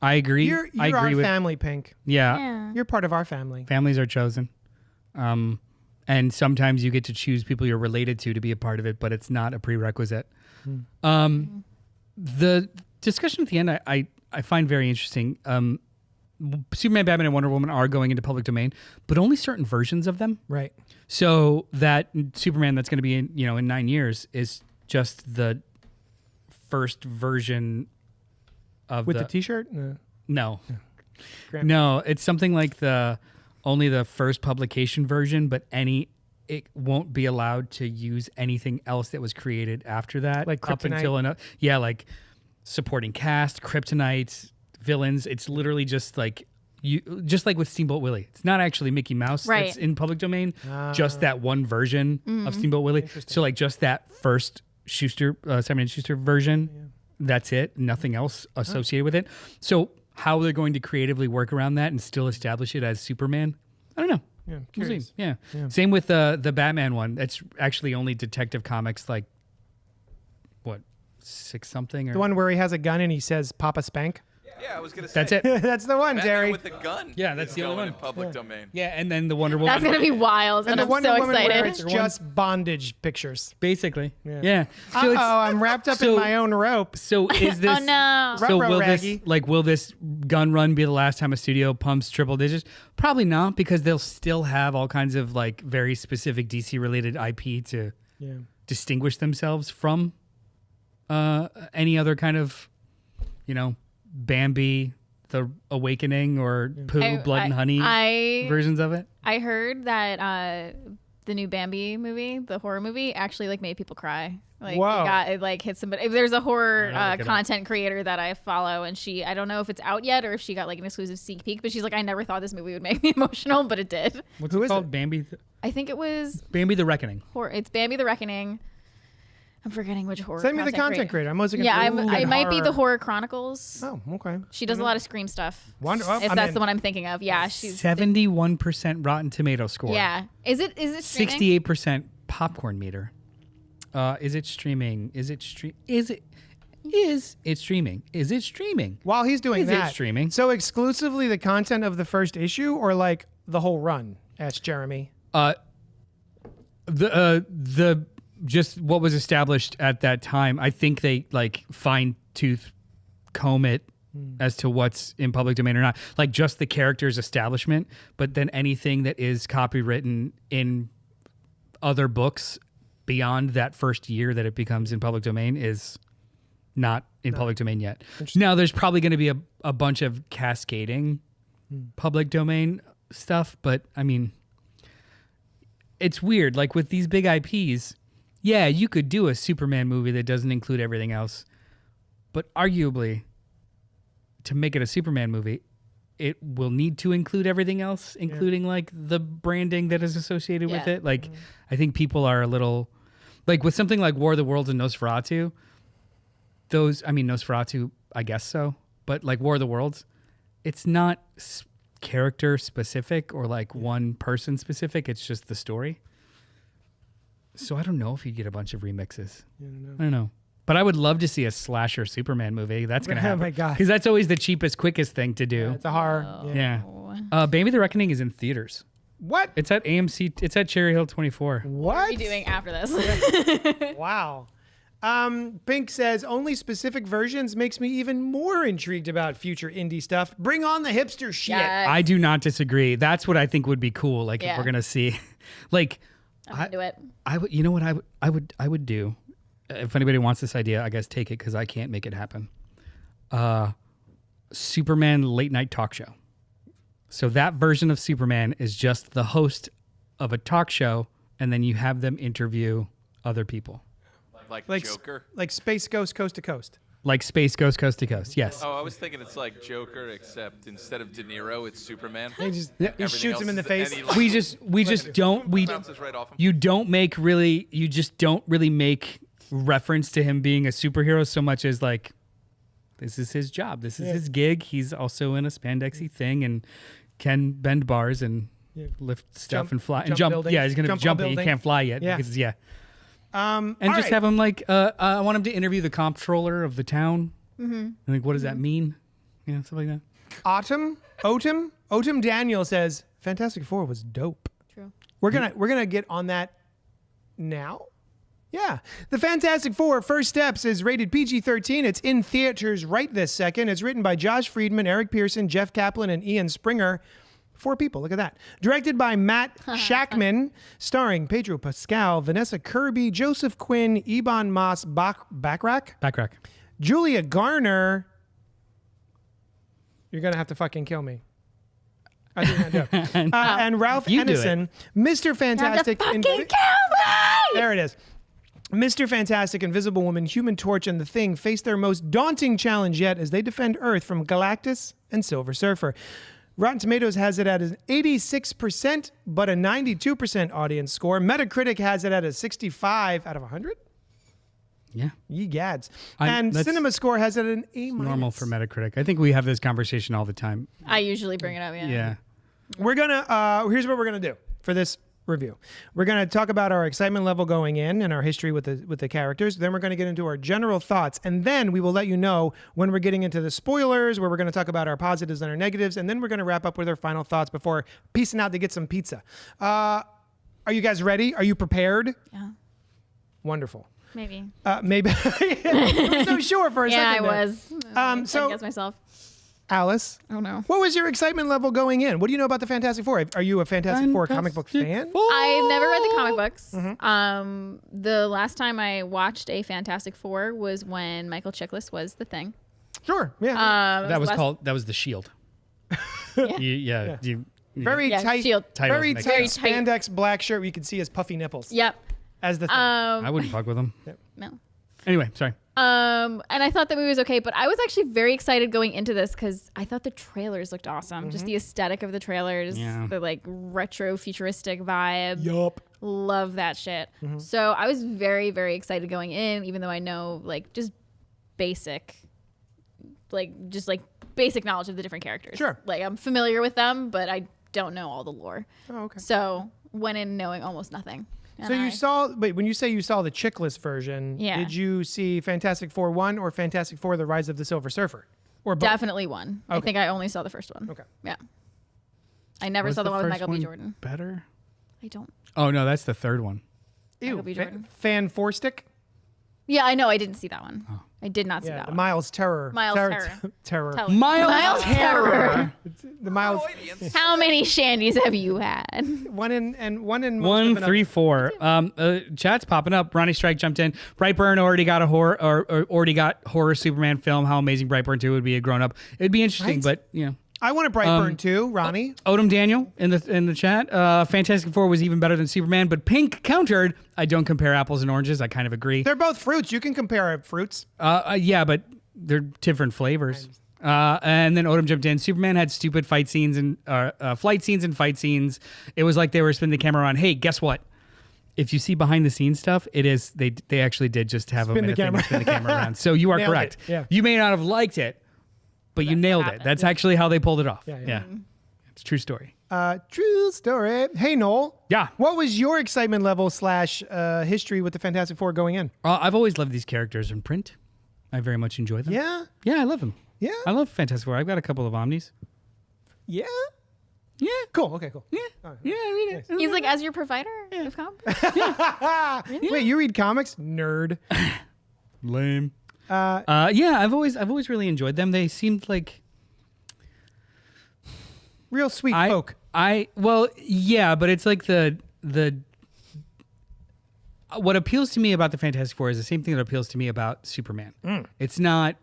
I agree. You're I agree our with family, Pink. Yeah. You're part of our family. Families are chosen. And sometimes you get to choose people you're related to be a part of it, but it's not a prerequisite. The discussion at the end, I find very interesting. Superman, Batman, and Wonder Woman are going into public domain, but only certain versions of them. Right. So that Superman that's going to be in 9 years is just the first version of With the T-shirt? No. Grant- No, it's something like only the first publication version, but it won't be allowed to use anything else that was created after that. Like up Kryptonite? until like supporting cast, Kryptonite, villains. It's literally just like just like with Steamboat Willie. It's not actually Mickey Mouse Right. that's in public domain. Just that one version of Steamboat Willie. So like just that first Simon & Schuster version. That's it. Nothing else associated with it. So how they're going to creatively work around that and still establish it as Superman, I don't know. Yeah, We'll curious. see. Yeah. Same with the Batman one. That's actually only Detective Comics, like what, 6 something or The one where he has a gun and he says Papa Spank. Yeah, I was gonna say. That's it. That's the one, Batman Jerry. with the gun. Yeah, that's is the only going one. in public domain. Yeah, and then the Wonder Woman. That's gonna be wild, and the I'm Wonder so Woman where excited. it's just bondage pictures. Basically. Yeah. Yeah. So I'm wrapped up in my own rope. So is this? Oh no! So Ruh-roh, will Raggy. this gun run be the last time a studio pumps triple digits? Probably not, because they'll still have all kinds of like very specific DC related IP to distinguish themselves from any other kind of, Bambi, The Awakening, or Pooh, Blood and Honey versions of it. I heard that the new Bambi movie, the horror movie, actually like made people cry. Like Whoa. it like hit somebody. There's a horror I'll look it up. content creator that I follow, and I don't know if it's out yet or if she got like an exclusive sneak peek, but she's like, I never thought this movie would make me emotional, but it did. What's Who it is called? it? Bambi. I think it was Bambi the Reckoning. It's Bambi the Reckoning. I'm forgetting which horror. Send me the content creator. I'm mostly Yeah, gonna it might be the Horror Chronicles. Oh, okay. She does a lot of Scream stuff. Well, If that's the one I'm thinking of, yeah, she's 71% Rotten Tomato score. yeah. Is it streaming? 68% popcorn meter. Is it streaming? Is it streaming? While he's doing Is it that, streaming? So exclusively the content of the first issue, or like the whole run? Asked Jeremy. The just what was established at that time. I think they like fine tooth comb it as to what's in public domain or not. Like just the character's establishment, but then anything that is copywritten in other books beyond that first year that it becomes in public domain is not in public domain yet. Now there's probably going to be a bunch of cascading public domain stuff, but I mean, it's weird. Like with these big IPs, yeah, you could do a Superman movie that doesn't include everything else, but arguably, to make it a Superman movie, it will need to include everything else, including like the branding that is associated with it. Like, I think people are a little like with something like War of the Worlds and Nosferatu. Nosferatu, I guess so, but like War of the Worlds, it's not character specific or like one person specific. It's just the story. So I don't know if you'd get a bunch of remixes. I don't know. But I would love to see a slasher Superman movie. That's going to happen. Oh my God. Because that's always the cheapest, quickest thing to do. It's a horror. Yeah. Bambi the Reckoning is in theaters. What? It's at AMC. It's at Cherry Hill 24. What are What? we doing after this? Wow. Pink says only specific versions makes me even more intrigued about future indie stuff. Bring on the hipster shit. Yes. I do not disagree. That's what I think would be cool. Like if Yeah. we're gonna see, like, I'm into it. I would. You know what I would do. If anybody wants this idea, I guess take it because I can't make it happen. Superman late night talk show. So that version of Superman is just the host of a talk show, and then you have them interview other people. Like Joker. Like Space Ghost Coast to Coast. Like Space Goes Coast to Coast. Yes. Oh, I was thinking it's like Joker, except instead of De Niro, it's Superman. He just Everything shoots him in the else face. is- and he, We just don't bounces right off him. you don't really make reference to him being a superhero so much as like this is his job, this is his gig. He's also in a spandexy thing, and can bend bars and lift stuff Jump- and fly and jump jump. buildings, Yeah, he's gonna jump a jump it. He building. can't fly yet. Yeah. Because, yeah. And And just have him like, I want him to interview the comptroller of the town. Mm-hmm. Like, what does that mean? Yeah, stuff like that. Otum Daniel says Fantastic Four was dope. True. We're gonna get on that now. Yeah, the Fantastic Four: First Steps is rated PG-13. It's in theaters right this second. It's written by Josh Friedman, Eric Pearson, Jeff Kaplan, and Ian Springer. 4 people. Look at that. Directed by Matt Shackman, starring Pedro Pascal, Vanessa Kirby, Joseph Quinn, Ebon Backrack, Julia Garner. You're gonna have to fucking kill me. I did not do. And Ralph You do it. Ennison, Mr. Fantastic. Fucking kill me! There it is. Mr. Fantastic, Invisible Woman, Human Torch, and The Thing face their most daunting challenge yet as they defend Earth from Galactus and Silver Surfer. Rotten Tomatoes has it at an 86%, but a 92% audience score. Metacritic has it at a 65 out of 100. Yeah. Ye gads. I- And that's Cinema Score has it at an A-. Normal for Metacritic. I think we have this conversation all the time. I usually bring it up. Yeah. Yeah. We're gonna here's what we're gonna do for this review. We're gonna talk about our excitement level going in and our history with the characters. Then we're gonna get into our general thoughts, and then we will let you know when we're getting into the spoilers, where we're gonna talk about our positives and our negatives, and then we're gonna wrap up with our final thoughts before peacing out to get some pizza. Are you guys ready? Are you prepared? Yeah. Wonderful. Maybe. Maybe. I was so sure for a Yeah, I second. there. was. So- I guess myself. Alice, Oh no. what was your excitement level going in? What do you know about the Fantastic Four? Are you a Fantastic Four comic book fan? I've never read the comic books. Mm-hmm. The last time I watched a Fantastic Four was when Michael Chiklis was the Thing. Sure. Yeah. That was last- called. That was the Shield. Yeah. Very Yeah, tight. Shield. Titles Very make tight sense. spandex black shirt where you can see his puffy nipples Yep. as the thing. I wouldn't fuck with them. No. Anyway, sorry. And I thought the movie was okay, but I was actually very excited going into this because I thought the trailers looked awesome. Just the aesthetic of the trailers, Yeah. the like retro futuristic vibe. Yup. Love that shit. So I was very, very excited going in, even though I know like just basic, basic knowledge of the different characters. Sure. Like I'm familiar with them, but I don't know all the lore. Oh, okay. So went in knowing almost nothing. So you saw, wait, when you say you saw the Chickless version, Yeah. did you see Fantastic Four 1 or Fantastic Four: The Rise of the Silver Surfer? Or both? Definitely one. I Okay. think I only saw the first one. Okay. Yeah. I never Was saw the one with first Michael B. Jordan. better? I don't. Oh no, that's the third one. Ew. Michael B. Jordan. Fan Four Stick? Yeah, I know. I didn't see that one. I did not see Yeah. that The one. Miles Terror. Miles Terror. Terror. Tell- Miles Terror. The Miles. How many shandies have you had? One in most of 1, them. 3, 4. Chat's popping up. Ronnie Strike jumped in. Brightburn already got a horror or already got horror Superman film. How amazing Brightburn 2 would be a grown up. It'd be interesting, Right? but you know. I want a Brightburn too, Ronnie. Odom Daniel in the chat. Fantastic Four was even better than Superman, but Pink countered. I don't compare apples and oranges. I kind of agree. They're both fruits. You can compare fruits. Yeah, but they're different flavors. And then Odom jumped in. Superman had stupid fight scenes and flight scenes and fight scenes. It was like they were spinning the camera around. Hey, guess what? If you see behind the scenes stuff, it is they actually did just have Spin a the thing camera. to spin the camera around. So you are Nailed correct. it, yeah. You may not have liked it, but you nailed it. happened. That's actually how they pulled it off. Yeah. It's a true story. True story. Hey, Noel. Yeah. What was your excitement level / history with the Fantastic Four going in? I've always loved these characters in print. I very much enjoy them. Yeah. Yeah, I love them. Yeah. I love Fantastic Four. I've got a couple of Omnis. Yeah. Yeah. Cool. Okay. Cool. Yeah. Yeah, I read it. He's like, as your provider of comics? Wait, you read comics, nerd? Lame. Yeah, I've always really enjoyed them. They seemed like Real sweet folk. Well, yeah, but it's like the what appeals to me about the Fantastic Four is the same thing that appeals to me about Superman. It's not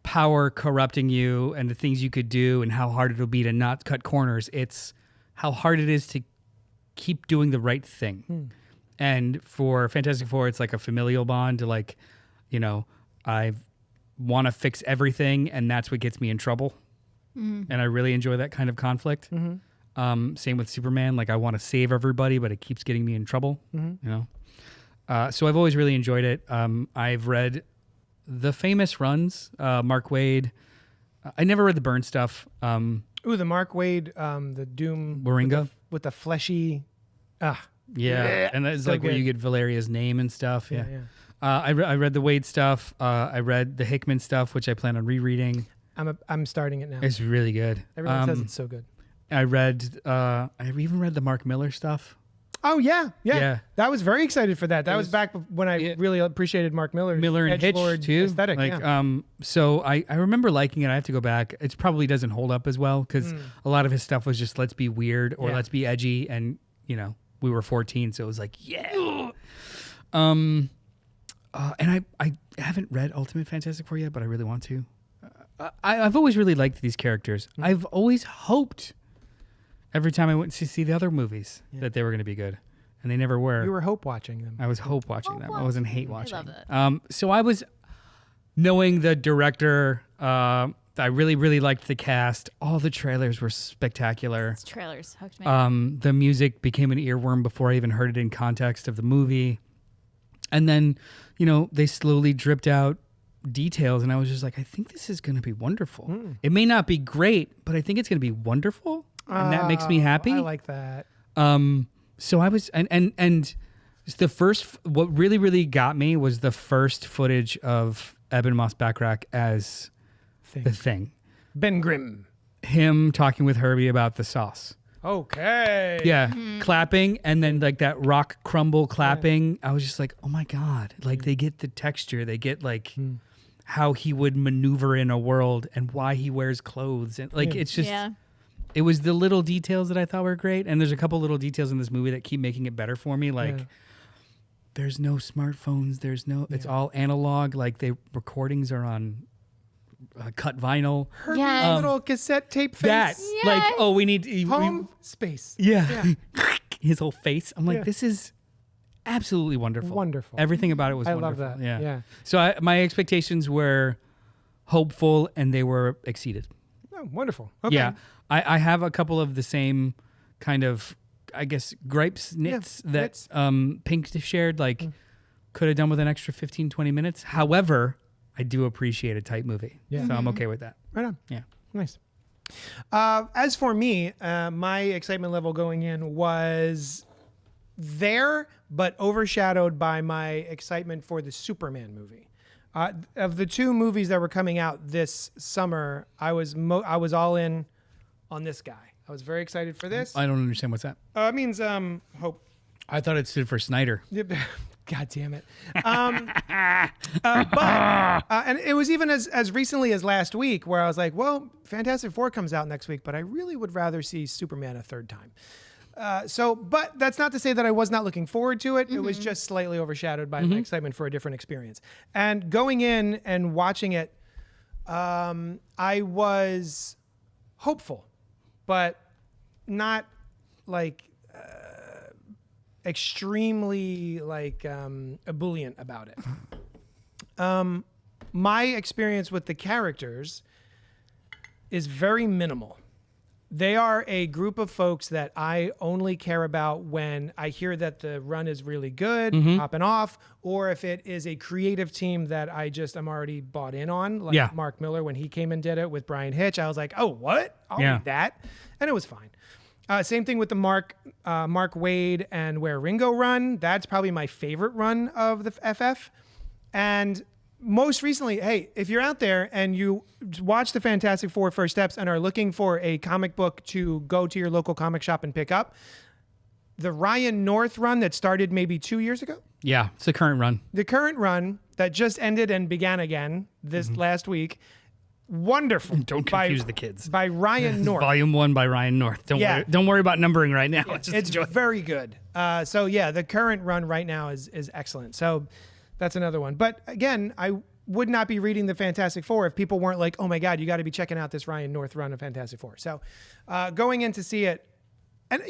power corrupting you and the things you could do and how hard it'll be to not cut corners. It's how hard it is to keep doing the right thing. And for Fantastic Four, it's like a familial bond to like, you know, I want to fix everything and that's what gets me in trouble. And I really enjoy that kind of conflict. Same with Superman. Like I want to save everybody, but it keeps getting me in trouble, you know? So I've always really enjoyed it. I've read the famous runs, Mark Waid. I never read the Byrne stuff. Ooh, the Mark Wade, the Doom Moringa. with the fleshy. Ah, Yeah, and that's So like where good. you get Valeria's name and stuff. Yeah. yeah. I read the Wade stuff. I read the Hickman stuff, which I plan on rereading. I'm starting it now. It's really good. Everyone says it's so good. I read. I even read the Mark Miller stuff. Oh yeah. Yeah. That was very excited for that. That was was- back when I really appreciated Mark Miller. And Hitch edgelord too. aesthetic. Like, yeah. so I remember liking it. I have to go back. It probably doesn't hold up as well because a lot of his stuff was just let's be weird or Yeah. let's be edgy, and we were 14, so it was like yeah. And I haven't read Ultimate Fantastic Four yet, but I really want to. I've always really liked these characters. I've always hoped every time I went to see the other movies that they were going to be good, and they never were. You were hope watching them. I was hope watching them. I wasn't hate watching. love it. So I was knowing the director. I really, really liked the cast. All the trailers were spectacular. These trailers hooked me. The music became an earworm before I even heard it in context of the movie. And then, they slowly dripped out details, and I was just like, I think this is going to be wonderful. It may not be great, but I think it's going to be wonderful, and that makes me happy. I like that. So I was, and the first, what really, really got me was the first footage of Eben Moss-Backrack as the Thing. Ben Grimm. Him talking with Herbie about the sauce. Okay. Yeah, clapping, and then like that rock crumble clapping. I was just like, oh my God. Like they get the texture. They get like how he would maneuver in a world and why he wears clothes. And like, it's just, Yeah. it was the little details that I thought were great. And there's a couple little details in this movie that keep making it better for me. Like there's no smartphones. It's all analog. Like the recordings are on cut vinyl. Her Yes. little cassette tape face. That, like, Yes. oh, we need Home space. yeah. His whole face. I'm like, Yeah. this is absolutely wonderful. Wonderful. Everything about it was I love wonderful. that. Yeah. So my expectations were hopeful, and they were exceeded. Oh, wonderful. Okay. Yeah. I have a couple of the same kind of, I guess, gripes, nits that Pink shared. Like, could have done with an extra 15, 20 minutes. However, I do appreciate a tight movie. Yeah. So I'm okay with that. Right on. Yeah. Nice. As for me, my excitement level going in was there, but overshadowed by my excitement for the Superman movie. Of the two movies that were coming out this summer, I was all in on this guy. I was very excited for this. I don't understand what's that. It means hope. I thought it stood for Snyder. God damn it. And it was even as recently as last week where I was like, well, Fantastic Four comes out next week, but I really would rather see Superman a third time. But that's not to say that I was not looking forward to it. It was just slightly overshadowed by my excitement for a different experience. And going in and watching it, I was hopeful, but not like extremely like ebullient about it. My experience with the characters is very minimal. They are a group of folks that I only care about when I hear that the run is really good, popping off, or if it is a creative team that I'm already bought in on, like Mark Miller when he came and did it with Brian Hitch. I was like, oh, what? I'll read that. And it was fine. Same thing with the Mark Wade and Where Ringo run. That's probably my favorite run of the FF. And most recently, hey, if you're out there and you watch the Fantastic Four First Steps and are looking for a comic book to go to your local comic shop and pick up, the Ryan North run that started maybe 2 years ago, Yeah, it's the current run. the current run that just ended and began again this last week, wonderful. Don't confuse the kids. By Ryan North. Volume 1 by Ryan North. Don't worry about numbering right now. Let's just It's enjoy it. very good. So yeah, the current run right now is excellent. So that's another one. But again, I would not be reading the Fantastic Four if people weren't like, oh my God, you got to be checking out this Ryan North run of Fantastic Four. So going in to see it, and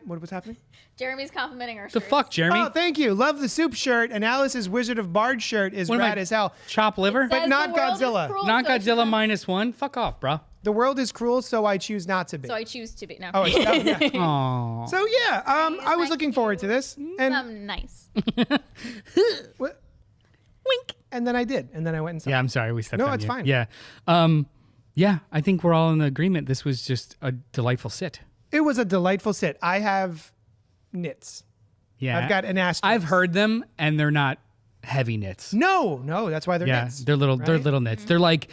what's happening? Jeremy's complimenting our The shirts. fuck, Jeremy? Oh, thank you. Love the soup shirt, and Alice's Wizard of Bard shirt is What am rad I- as hell. Chop liver? But Says not the world is Godzilla. cruel, Not so I Godzilla choose- -1. Fuck off, bro. The world is cruel, so I choose not to be. So I choose to be. No. oh, yeah. Aww. So yeah, I was looking forward to this, and Nice. wink, and then I did, and then I went and saw. Yeah, I'm sorry. We stepped No, on it's you. fine. Yeah. Yeah, I think we're all in agreement. This was just a delightful sit. It was a delightful sit. I have knits. Yeah. I've got an asterisk. I've heard them, and they're not heavy knits. No, that's why they're Yeah, knits. they're little. They're right? little knits. They're like,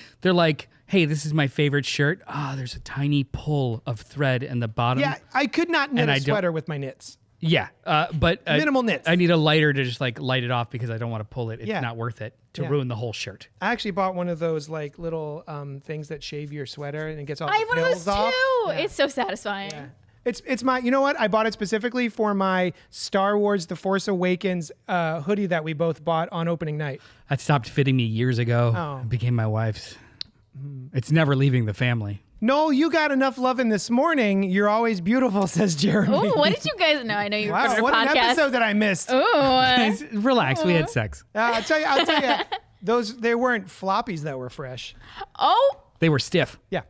hey, this is my favorite shirt. Ah, there's a tiny pull of thread in the bottom. Yeah, I could not knit And a I don't- sweater with my knits. Yeah, but Minimal knits. I need a lighter to just like light it off because I don't want to pull it. It's Yeah. not worth it to Yeah. ruin the whole shirt. I actually bought one of those like little things that shave your sweater and it gets all I the have one of pills those too. off. Yeah. It's so satisfying. Yeah. It's my, you know what? I bought it specifically for my Star Wars The Force Awakens hoodie that we both bought on opening night. That stopped fitting me years ago. Oh. It became my wife's. It's never leaving the family. Noel, you got enough loving this morning. You're always beautiful, says Jeremy. Oh, what did you guys know? I know you Wow, recorded a what an podcast. episode that I missed. Oh, Relax, we had sex. I'll tell you, they weren't floppies that were fresh. oh, They were stiff. Yeah.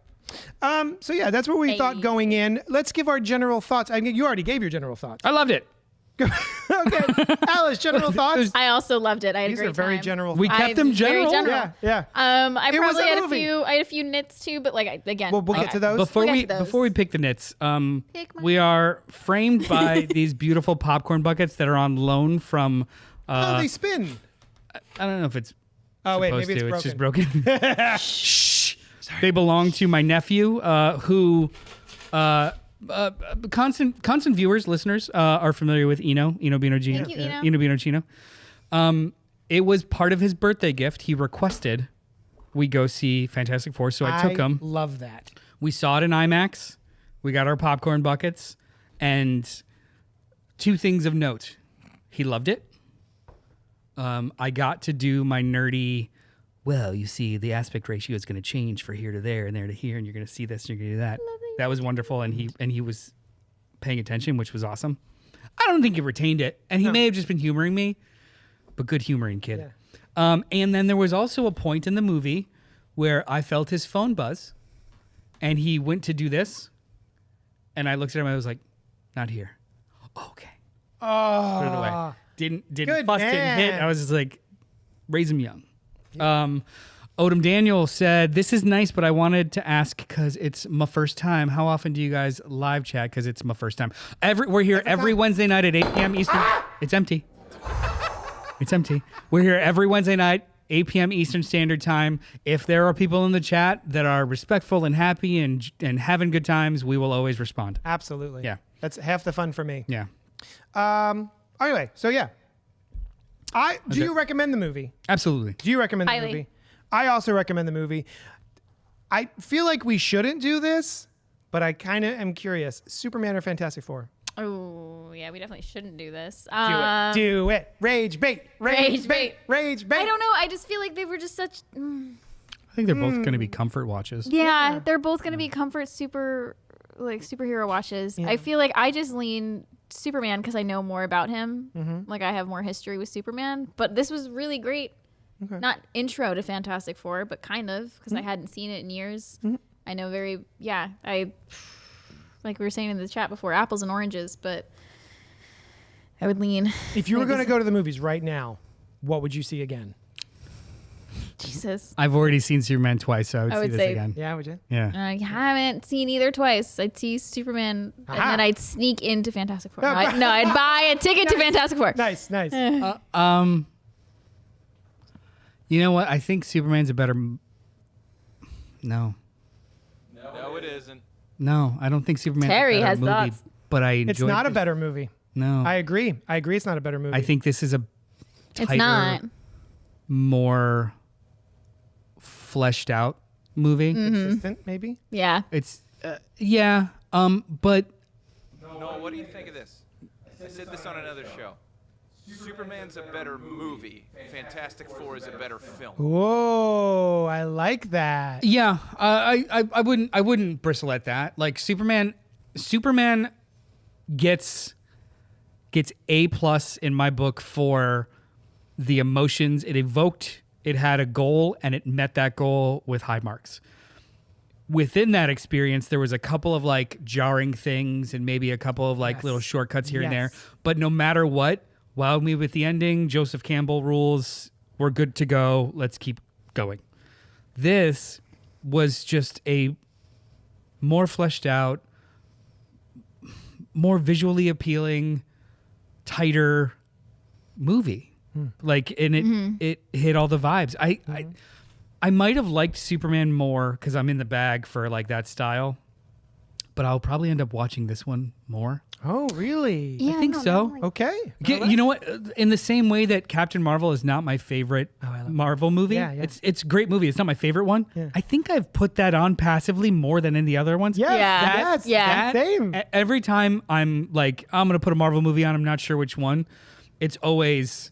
So yeah, that's what we thought going in. Let's give our general thoughts. I mean, you already gave your general thoughts. I loved it. Okay, Alice, general thoughts. I also loved it. I had These a great are very time. general. We thoughts. kept them Very general. general. Yeah. I It was probably a had movie. I had a few knits too, but like again, We'll get to those. Before We'll we get to those. before we pick the knits, Pick mine. we are framed by these beautiful popcorn buckets that are on loan from. Oh, they spin. I don't know if it's. Oh wait, supposed maybe it's to. broken. It's just broken. Shh. They belong to my nephew, who. Constant viewers, listeners are familiar with Eno Bino Gino. Thank you, Eno. Eno Bino Chino. It was part of his birthday gift. He requested we go see Fantastic Four, so I took him. Love that. We saw it in IMAX. We got our popcorn buckets, and two things of note: he loved it. I got to do my nerdy. Well, you see, the aspect ratio is going to change for here to there and there to here, and you're going to see this and you're going to do that. That was wonderful, and he was paying attention, which was awesome. I don't think he retained it, and he may have just been humoring me, but good humoring kid. Yeah. And then there was also a point in the movie where I felt his phone buzz, and he went to do this, and I looked at him. I was like, "Not here." Okay. Oh, Put it away. Didn't Good bust, didn't hit. man. I was just like, raise him young. Odom Daniel said, "This is nice, but I wanted to ask because it's my first time. How often do you guys live chat? Because it's my first time. We're here every Wednesday night at 8 p.m. Eastern. It's empty. It's empty. We're here every Wednesday night, 8 p.m. Eastern Standard Time. If there are people in the chat that are respectful and happy and having good times, we will always respond. absolutely. Yeah. That's half the fun for me. Yeah, Anyway, so yeah. Do you recommend the movie? absolutely. Do you recommend the Highly. movie? I also recommend the movie. I feel like we shouldn't do this, but I kind of am curious. Superman or Fantastic Four? oh yeah, we definitely shouldn't do this. Do it. Rage bait. Rage bait. Rage bait. I don't know. I just feel like they were just such. I think they're both going to be comfort watches. Yeah, they're both gonna be comfort superhero watches. I feel like I just lean Superman because I know more about him. Like I have more history with Superman. But this was really great. Not intro to Fantastic Four, but kind of because I hadn't seen it in years. I know I like we were saying in the chat before, apples and oranges, but I would lean. If you were like going to this- go to the movies right now, what would you see again? Jesus. I've already seen Superman twice, so I would I see would this say- again. Yeah, would you? Yeah. I haven't seen either twice. I'd see Superman and Aha. then I'd sneak into Fantastic Four. No, I'd buy a ticket to Fantastic Four. Nice. You know what? I think Superman's a better. No, No, it isn't. no, I don't think Superman's Terry a better has movie. thoughts. But I enjoyed. It's not a this- better movie. No, I agree. It's not a better movie. I think this is a. It's tighter, not. More fleshed out movie. consistent, maybe. Yeah. It's yeah. But Noel, what do you think of this? I said this on another show. Superman's a better movie. Fantastic Four is a better film. Whoa, I like that. yeah, I wouldn't bristle at that. Like Superman gets A+ in my book for the emotions it evoked. It had a goal and it met that goal with high marks. Within that experience, there was a couple of like jarring things and maybe a couple of like Yes. little shortcuts here and there. Yes. But no matter what, wowed me with the ending. Joseph Campbell rules. We're good to go. Let's keep going. This was just a more fleshed out, more visually appealing, tighter movie. Like, and it hit all the vibes. I might have liked Superman more because I'm in the bag for like that style, but I'll probably end up watching this one more. Oh, really? Yeah, I think so. Okay. You know what? In the same way that Captain Marvel is not my favorite Marvel movie, Yeah, yeah. it's a great movie. It's not my favorite one. Yeah. I think I've put that on passively more than any other ones. Yes, Yeah. yes, Yeah. same. Every time I'm like, I'm gonna put a Marvel movie on, I'm not sure which one. It's always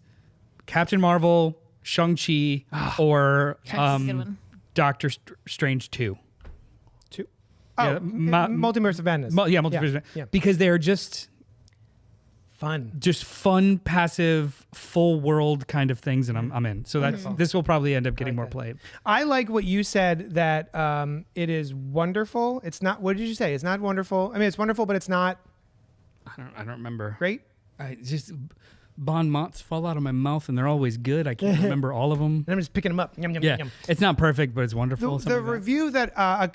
Captain Marvel, Shang-Chi, or That's a good one. Doctor Strange 2. Two. Yeah, Oh, Multiverse of Madness. Multiverse. Yeah. Because they're just Fun. fun, passive, full world kind of things, and I'm in. So this will probably end up getting more play. I like what you said that it is wonderful. It's not. What did you say? It's not wonderful. I mean, it's wonderful, but it's not I don't remember. great. I just bon mots fall out of my mouth, and they're always good. I can't remember all of them. And I'm just picking them up. Yum, yum, Yeah, yum. it's not perfect, but it's wonderful. The something like that. review that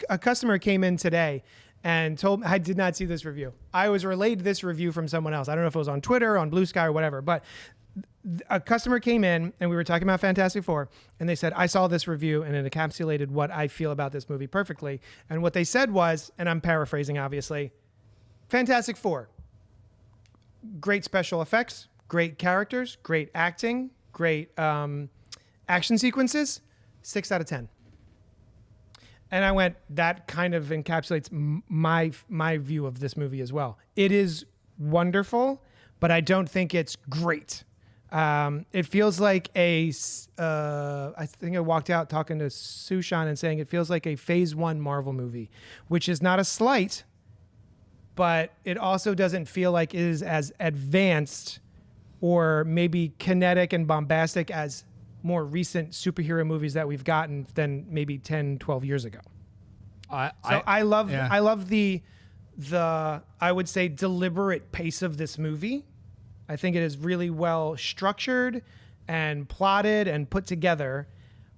a customer came in today and told me, I did not see this review. I was relayed this review from someone else. I don't know if it was on Twitter, on Blue Sky, or whatever, but a customer came in and we were talking about Fantastic Four, and they said, I saw this review and it encapsulated what I feel about this movie perfectly. And what they said was, and I'm paraphrasing obviously, Fantastic Four, great special effects, great characters, great acting, great action sequences, 6 out of 10. And I went, that kind of encapsulates my view of this movie as well. It is wonderful, but I don't think it's great. It feels like I think I walked out talking to Sushan and saying it feels like a Phase 1 Marvel movie, which is not a slight, but it also doesn't feel like it is as advanced or maybe kinetic and bombastic as more recent superhero movies that we've gotten than maybe 10, 12 years ago. I love the I would say deliberate pace of this movie. I think it is really well structured and plotted and put together.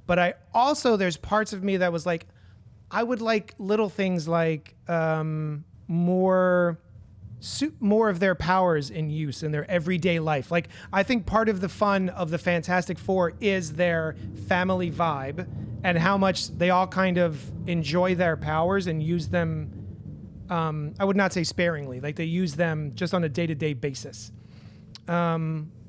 But I also, there's parts of me that was like, I would like little things like more of their powers in use in their everyday life. Like, I think part of the fun of the Fantastic Four is their family vibe and how much they all kind of enjoy their powers and use them. I would not say sparingly, like they use them just on a day-to-day basis.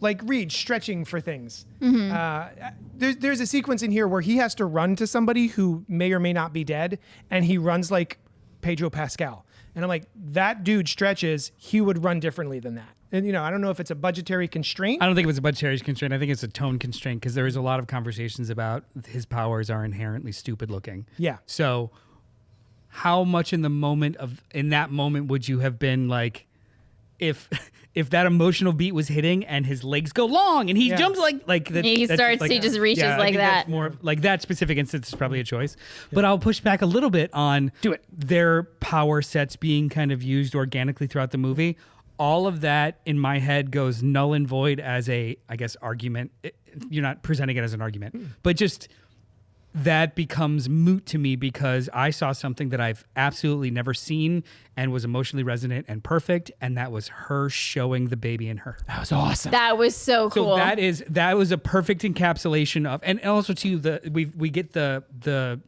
Like Reed stretching for things. There's a sequence in here where he has to run to somebody who may or may not be dead, and he runs like Pedro Pascal. And I'm like, that dude stretches, he would run differently than that. And, you know, I don't know if it's a budgetary constraint. I don't think it was a budgetary constraint. I think it's a tone constraint because there is a lot of conversations about his powers are inherently stupid looking. Yeah. So how much in that moment would you have been like, if that emotional beat was hitting and his legs go long and he jumps like that, He just reaches like that. That's more like that specific instance is probably a choice. But I'll push back a little bit on their power sets being kind of used organically throughout the movie. All of that in my head goes null and void as a, I guess, argument. You're not presenting it as an argument, but just that becomes moot to me because I saw something that I've absolutely never seen and was emotionally resonant and perfect, and that was her showing the baby in her. That was awesome. That was so cool. So that was a perfect encapsulation of, and also too, we get the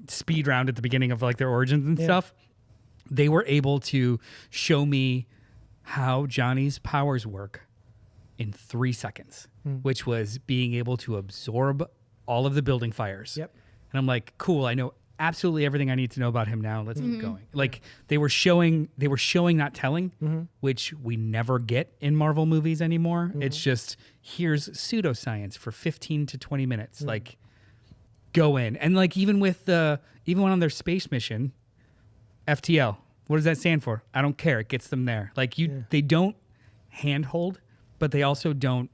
speed round at the beginning of like their origins and stuff. They were able to show me how Johnny's powers work in 3 seconds, which was being able to absorb all of the building fires. Yep. And I'm like, cool, I know absolutely everything I need to know about him now. Let's keep going. Like they were showing, not telling, which we never get in Marvel movies anymore. It's just, here's pseudoscience for 15 to 20 minutes. Like go in. And like even when on their space mission, FTL, what does that stand for? I don't care. It gets them there. Like they don't handhold, but they also don't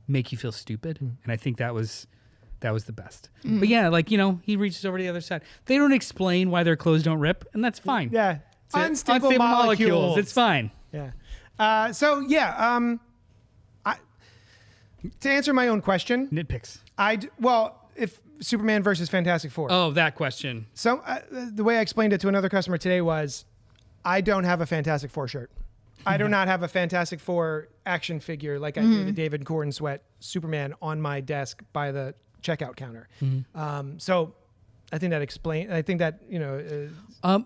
make you feel stupid. And I think that was the best. But yeah, like, you know, he reaches over to the other side. They don't explain why their clothes don't rip, and that's fine. Yeah. It's Unstable molecules. It's fine. Yeah. To answer my own question, Nitpicks. well, if Superman versus Fantastic Four. Oh, that question. So the way I explained it to another customer today was, I don't have a Fantastic Four shirt. I do not have a Fantastic Four action figure like I did a David Gordon Sweat Superman on my desk by the checkout counter. So I think that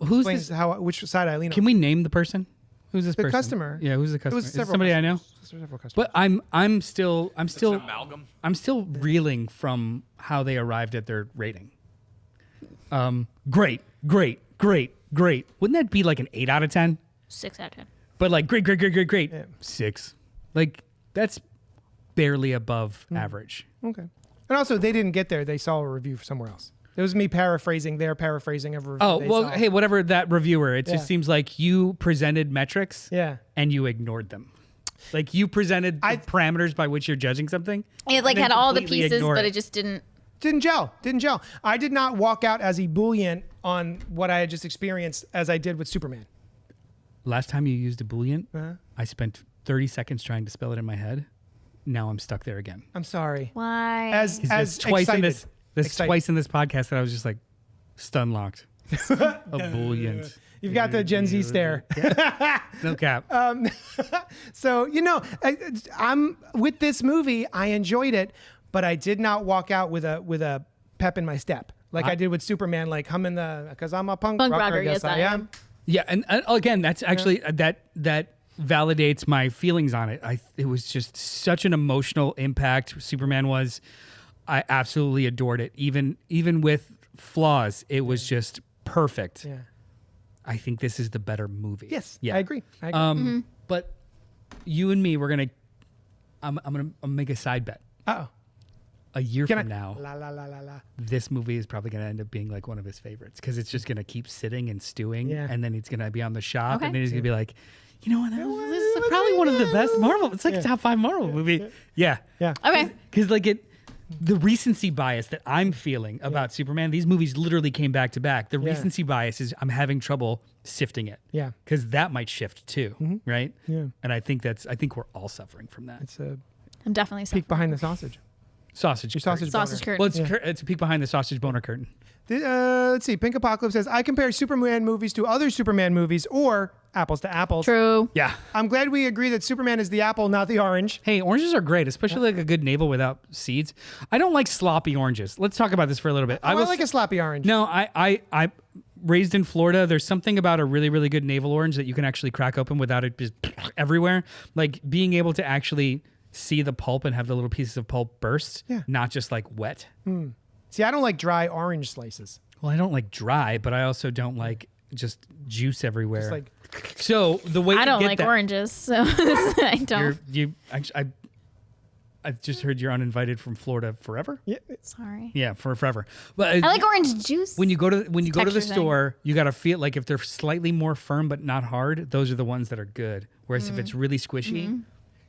Who's explains this? which side I lean Can on. we name the person? Who's this The person? customer. Yeah, who's the customer? was Is it several somebody I know? Several customers. But I'm still It's an amalgam. I'm still reeling from how they arrived at their rating. Great. Wouldn't that be like an 8 out of 10? 6 out of 10. But like great. Yeah. 6. Like that's barely above average. Okay. And also, they didn't get there. They saw a review somewhere else. It was me paraphrasing their paraphrasing of a review. Oh, they well, saw. hey, whatever that reviewer, it Yeah. just seems like you presented metrics Yeah. and you ignored them. Like you presented the parameters by which you're judging something. It like and had then all the completely pieces, ignore but it just didn't. Didn't gel. I did not walk out as ebullient on what I had just experienced as I did with Superman. Last time you used a Boolean, Uh-huh. I spent 30 seconds trying to spell it in my head. Now I'm stuck there again. I'm sorry. Why? As There's twice excited. in this Excited. twice in this podcast that I was just like stun locked. A Boolean. You've got the Gen Z stare. No cap. So, I'm with this movie. I enjoyed it, but I did not walk out with a pep in my step like I did with Superman, like humming because I'm a punk rocker. Yes, I am. Yeah, and again, that's actually that validates my feelings on it. It was just such an emotional impact. Superman was. I absolutely adored it. Even with flaws, it was just perfect. Yeah. I think this is the better movie. Yes. Yeah. I agree. But you and me, I'm gonna make a side bet. Uh-oh. A year Can from I- now, La la la la la. this movie is probably going to end up being like one of his favorites because it's just going to keep sitting and stewing, Yeah. and then it's going to be on the shop, Okay. and then he's going to be like, you know what, this is probably one of the best Marvel. It's like a top 5 Marvel movie. Yeah, Yeah. Okay. because like the recency bias that I'm feeling about Superman, these movies literally came back to back. The Yeah. recency bias is I'm having trouble sifting it. Yeah. because that might shift too, right? Yeah. and I think we're all suffering from that. It's a I'm definitely peek behind the sausage. Sausage, Your sausage. sausage boner. curtain. Well, it's a peek behind the sausage boner curtain. Let's see. Pink Apocalypse says, I compare Superman movies to other Superman movies or apples to apples. True. Yeah. I'm glad we agree that Superman is the apple, not the orange. Hey, oranges are great, especially like a good navel without seeds. I don't like sloppy oranges. Let's talk about this for a little bit. I like a sloppy orange. No, I raised in Florida. There's something about a really, really good navel orange that you can actually crack open without it just everywhere. Like being able to actually see the pulp and have the little pieces of pulp burst, not just like wet. See, I don't like dry orange slices. Well, I don't like dry, but I also don't like just juice everywhere. It's like, So the way I to don't get like that, oranges, so I don't. I just heard you're uninvited from Florida forever. yeah, Sorry. Yeah, for forever. But I like orange juice. when you go to the texture thing. store, you gotta feel like if they're slightly more firm but not hard, those are the ones that are good. Whereas if it's really squishy,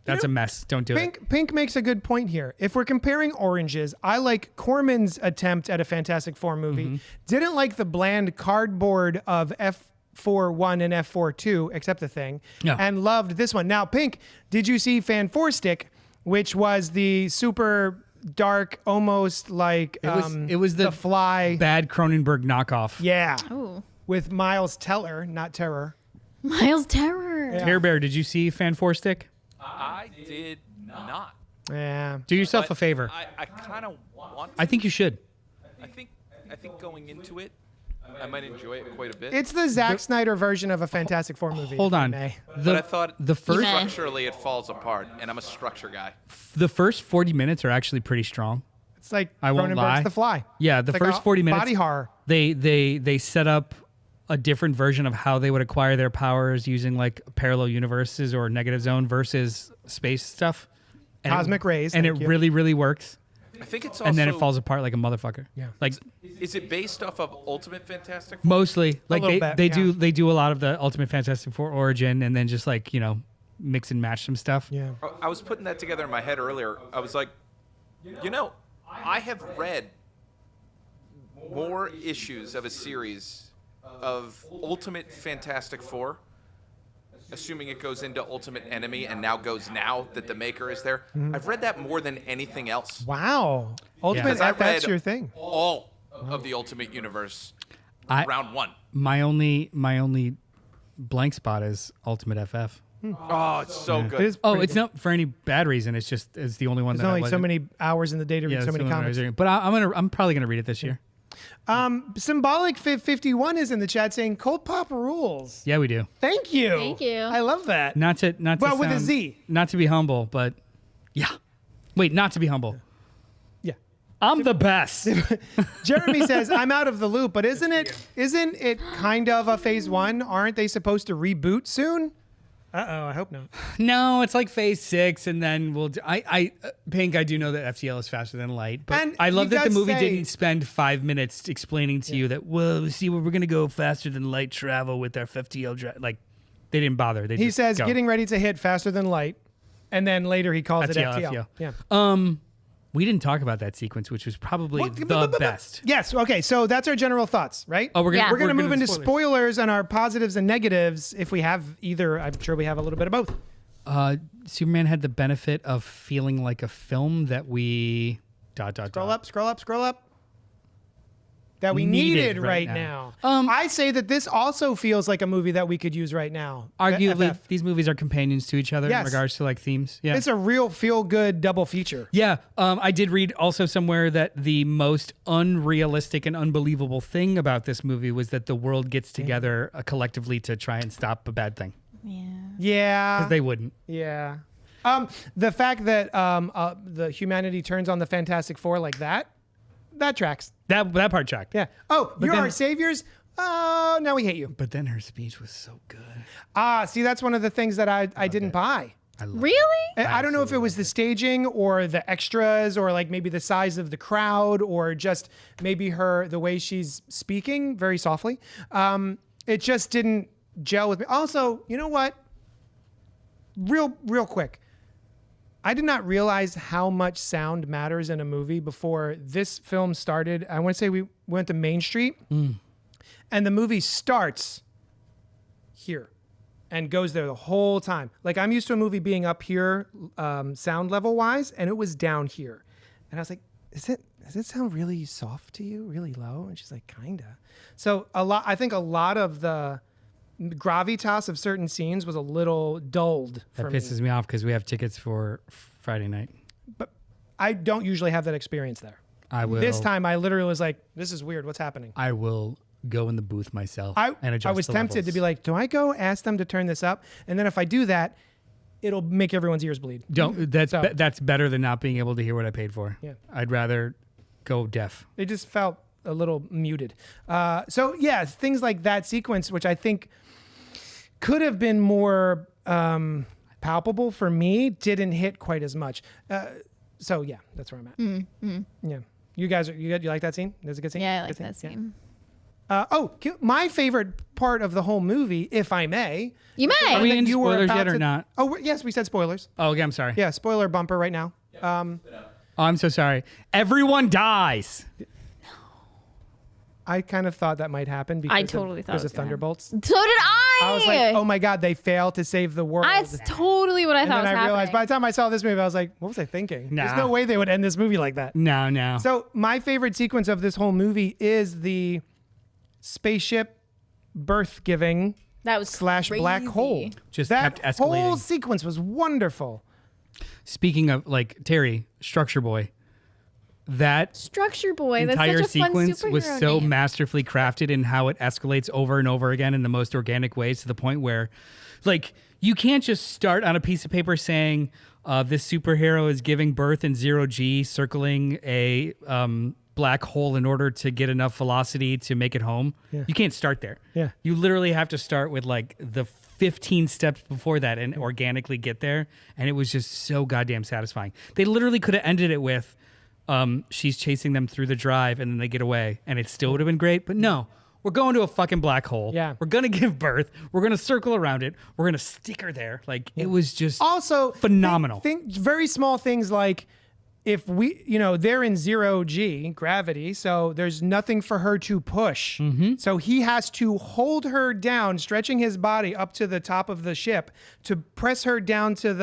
that's a mess. Don't do it. Pink makes a good point here. If we're comparing oranges, I like Corman's attempt at a Fantastic Four movie. Didn't like the bland cardboard of F4-1 and F4-2, except the thing, No. and loved this one. Now, Pink, did you see Fan 4 Stick, which was the super dark, almost like It was the Fly. Bad Cronenberg knockoff. Yeah, Ooh. with Miles Teller, not Terror. Miles Terror. Care Bear, did you see Fan 4 Stick? I did not. Yeah. Do yourself But a favor. I kind of want. I think you should. I think going into it, I might enjoy it quite a bit. It's the Zack Snyder version of a Fantastic Four movie. Hold if I on. may. but I thought the first Yeah. structurally it falls apart, and I'm a structure guy. the first 40 minutes are actually pretty strong. It's like I won't Cronenberg's lie. The Fly. Yeah, the It's like first a 40 minutes body horror. they set up a different version of how they would acquire their powers using like parallel universes or negative zone versus space stuff. And Cosmic rays, And thank it you. really, really works. I think it's also. And then it falls apart like a motherfucker. Yeah. Like Is it based off of Ultimate Fantastic? mostly. Like little bit, yeah. they do a lot of the Ultimate Fantastic Four origin and then just like, mix and match some stuff. Yeah. I was putting that together in my head earlier. I was like, I have read more issues of a series of Ultimate Fantastic Four assuming it goes into Ultimate Enemy and now goes now that the maker is there. I've read that more than anything else. Wow. Ultimate, Because I that's read your thing. all of the Ultimate Universe round one. My only blank spot is Ultimate FF. Oh, it's so good. It is Oh, pretty it's good. not for any bad reason. It's just it's the only one There's that only I so wasn't- many hours in the day to read Yeah, so it's many the only one I was comics. reading. But I'm probably gonna read it this year. Symbolic 51 is in the chat saying CultPop rules. Yeah, we do. Thank you. Thank you. I love that. Not to Well, with a sound- Z. Not to be humble, but yeah. Wait, not to be humble. Yeah. I'm the best. Jeremy says, I'm out of the loop, but isn't it kind of a phase 1? Aren't they supposed to reboot soon? Uh-oh, I hope not. No, it's like phase 6, and then we'll. Pink. I do know that FTL is faster than light, but And I love he that the does movie say- didn't spend 5 minutes explaining to you that. Well, see, we're gonna go faster than light travel with our FTL. Like, they didn't bother. They He just says go. getting ready to hit faster than light, and then later he calls it FTL. Yeah. We didn't talk about that sequence, which was probably Well, the best. Yes. Okay. So that's our general thoughts, right? Oh, we're gonna Yeah. We're gonna move into spoilers. spoilers and our positives and negatives. If we have either, I'm sure we have a little bit of both. Superman had the benefit of feeling like a film that we Scroll up. That we Needed needed right right now. now. I say that this also feels like a movie that we could use right now. Arguably, FF. these movies are companions to each other in Yes. regards to like themes. Yeah, It's a real feel-good double feature. yeah. I did read also somewhere that the most unrealistic and unbelievable thing about this movie was that the world gets together collectively to try and stop a bad thing. Yeah. Yeah. They wouldn't. Yeah. The fact that the humanity turns on the Fantastic Four like that tracks. That part tracked. Yeah. Oh, you're then- our saviors? Oh, now we hate you. But then her speech was so good. See, that's one of the things that I didn't buy. I love Really? I don't know if it was the staging or the extras or like maybe the size of the crowd or just maybe the way she's speaking very softly. It just didn't gel with me. Also, you know what? Real quick. I did not realize how much sound matters in a movie before this film started. I want to say we went to Main Street and the movie starts here and goes there the whole time. Like I'm used to a movie being up here sound level wise and it was down here. And I was like, does it sound really soft to you? Really low? And she's like, kinda. So I think a lot of the gravitas of certain scenes was a little dulled That for me. pisses me off because we have tickets for Friday night. But I don't usually have that experience there. I will. This time I literally was like, this is weird. What's happening? I will go in the booth myself. I and adjust was the tempted to levels. be like, do I go ask them to turn this up? And then if I do that, it'll make everyone's ears bleed. Don't. That's So- that's better than not being able to hear what I paid for. Yeah. I'd rather go deaf. It just felt a little muted. So yeah, things like that sequence, which I think could have been more palpable for me, didn't hit quite as much. So yeah, that's where I'm at. Yeah, you guys, you good? You like that scene? That's a good scene. Yeah, I like Good that scene. My favorite part of the whole movie, if I may. You may. Are we that into you were spoilers about yet or to- not? Oh, yes, we said spoilers. Oh, okay. I'm sorry. Yeah, spoiler bumper right now. Oh, I'm so sorry. Everyone dies. I kind of thought that might happen because totally thought because it was of gonna Thunderbolts. So did I. I was like, oh my God, they failed to save the world. That's totally what I And thought then was I realized happening. by the time I saw this movie, I was like, what was I thinking? There's Nah. no way they would end this movie like that. No. So my favorite sequence of this whole movie is the spaceship birth giving That was / black crazy. hole. Just that kept whole escalating. sequence was wonderful. Speaking of like Terry, Structure Boy, that Structure Boy. entire That's such a fun sequence was superhero so name. masterfully crafted in how it escalates over and over again in the most organic ways to the point where, like, you can't just start on a piece of paper saying this superhero is giving birth in 0G, circling a black hole in order to get enough velocity to make it home. Yeah. You can't start there. Yeah. You literally have to start with like the 15 steps before that and organically get there. And it was just so goddamn satisfying. They literally could have ended it with she's chasing them through the drive and then they get away and it still would have been great. But no, we're going to a fucking black hole. Yeah. We're going to give birth. We're going to circle around it. We're going to stick her there. Like, it was just Also, phenomenal. Think very small things like if we, they're in 0G gravity, so there's nothing for her to push. So he has to hold her down, stretching his body up to the top of the ship to press her down to